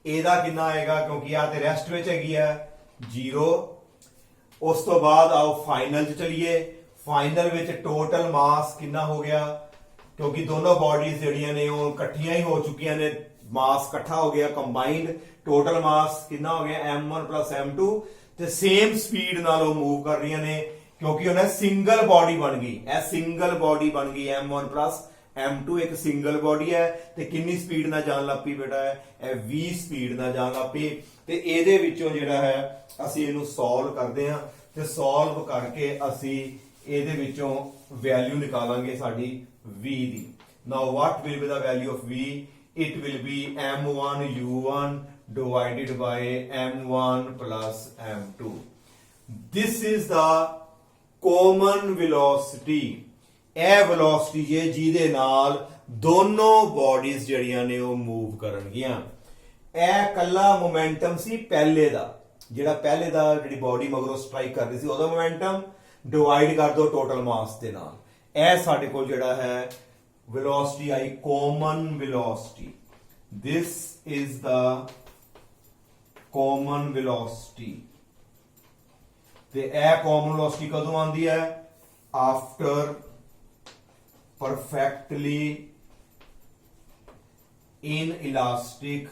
ਇਹਦਾ ਕਿੰਨਾ ਆਏਗਾ ਕਿਉਂਕਿ ਆ ਤੇ ਰੈਸਟ ਵਿੱਚ ਹੈਗੀ ਹੈ 0। ਉਸ ਤੋਂ ਬਾਅਦ ਆਓ ਫਾਈਨਲ 'ਚ ਚਲੀਏ। ਫਾਈਨਲ ਵਿੱਚ ਟੋਟਲ ਮਾਸ ਕਿੰਨਾ ਹੋ ਗਿਆ, ਕਿਉਂਕਿ ਦੋਨੋਂ ਬਾਡੀਜ਼ ਜਿਹੜੀਆਂ ਨੇ ਉਹ ਇਕੱਠੀਆਂ ਹੀ ਹੋ ਚੁੱਕੀਆਂ ਨੇ, ਮਾਸ ਇਕੱਠਾ ਹੋ ਗਿਆ, ਕੰਬਾਈਨਡ ਟੋਟਲ ਮਾਸ ਕਿੰਨਾ ਹੋ ਗਿਆ m1 m2, ਤੇ ਸੇਮ ਸਪੀਡ ਨਾਲ ਉਹ ਮੂਵ ਕਰ ਰਹੀਆਂ ਨੇ ਕਿਉਂਕਿ ਉਹਨਾਂ ਸਿੰਗਲ ਬਾਡੀ ਬਣ ਗਈ, ਇਹ ਸਿੰਗਲ ਬਾਡੀ ਬਣ ਗਈ m1 m2 ਇੱਕ ਸਿੰਗਲ ਬਾਡੀ ਹੈ, ਤੇ ਕਿੰਨੀ ਸਪੀਡ ਨਾਲ ਜਾਣ ਲੱਗ ਪਈ ਬੇਟਾ, ਇਹ v ਸਪੀਡ ਨਾਲ ਜਾਣ ਲੱਗ ਪਈ। ਤੇ ਇਹਦੇ ਵਿੱਚੋਂ ਜਿਹੜਾ ਹੈ ਅਸੀਂ ਇਹਨੂੰ ਸੋਲਵ ਕਰਦੇ ਹਾਂ, ਤੇ ਸੋਲਵ ਕਰਕੇ ਅਸੀਂ ਇਹਦੇ ਵਿੱਚੋਂ ਵੈਲਿਊ ਨਿਕਾਲਾਂਗੇ ਸਾਡੀ v ਦੀ। Now what will be the value of v, it will be m1 u1 divided by m1 plus m2। this is the common velocity। ਇਹ ਵੈਲੋਸਿਟੀ ਹੈ ਜਿਹਦੇ ਨਾਲ ਦੋਨੋਂ ਬਾਡੀਜ਼ ਜਿਹੜੀਆਂ ਨੇ ਉਹ ਮੂਵ ਕਰਨਗੀਆਂ। ਇਹ ਕੱਲਾ ਮੋਮੈਂਟਮ ਸੀ ਪਹਿਲੇ ਦਾ, ਜਿਹੜਾ ਪਹਿਲੇ ਦਾ ਜਿਹੜੀ ਬਾਡੀ ਮਗਰੋਂ ਸਟ੍ਰਾਈਕ ਕਰ ਰਹੀ ਸੀ ਉਹਦਾ ਮੋਮੈਂਟਮ, ਡਿਵਾਈਡ ਕਰ ਦੋ ਟੋਟਲ ਮਾਸ ਦੇ ਨਾਲ, ਇਹ ਸਾਡੇ ਕੋਲ ਜਿਹੜਾ ਹੈ velocity I common velocity. this is the common velocity ਤੇ ਇਹ common velocity ਕਦੋਂ ਆਉਂਦੀ ਹੈ after perfectly inelastic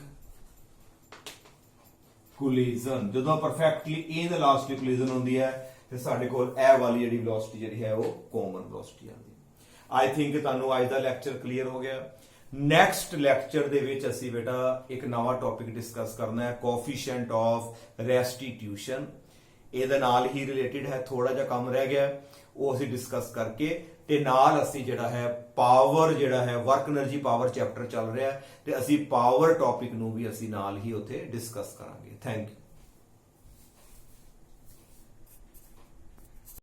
collision ਜਦੋਂ perfectly inelastic collision ਹੁੰਦੀ ਹੈ ਤੇ ਸਾਡੇ ਕੋਲ ਇਹ ਵਾਲੀ ਜਿਹੜੀ velocity ਜਿਹੜੀ ਹੈ ਉਹ common velocity ਆਉਂਦੀ ਹੈ। ਆਈ ਥਿੰਕ ਤੁਹਾਨੂੰ ਅੱਜ ਦਾ ਲੈਕਚਰ ਕਲੀਅਰ ਹੋ ਗਿਆ। ਨੈਕਸਟ ਲੈਕਚਰ ਦੇ ਵਿੱਚ ਅਸੀਂ ਬੇਟਾ ਇੱਕ ਨਵਾਂ ਟੌਪਿਕ ਡਿਸਕਸ ਕਰਨਾ ਹੈ ਕੋਐਫੀਸ਼ੀਐਂਟ ਆਫ ਰੈਸਟੀਟਿਊਸ਼ਨ। ਇਹਦੇ ਨਾਲ ਹੀ ਰਿਲੇਟਡ ਹੈ, ਥੋੜਾ ਜਿਹਾ ਕੰਮ ਰਹਿ ਗਿਆ ਉਹ ਅਸੀਂ ਡਿਸਕਸ ਕਰਕੇ ਤੇ ਨਾਲ ਅਸੀਂ ਜਿਹੜਾ ਹੈ ਪਾਵਰ ਜਿਹੜਾ ਹੈ ਵਰਕ એનર્ਜੀ ਪਾਵਰ ਚੈਪਟਰ ਚੱਲ ਰਿਹਾ ਤੇ ਅਸੀਂ ਪਾਵਰ ਟੌਪਿਕ ਨੂੰ ਵੀ ਅਸੀਂ ਨਾਲ ਹੀ ਉੱਥੇ ਡਿਸਕਸ ਕਰਾਂਗੇ। Thank you.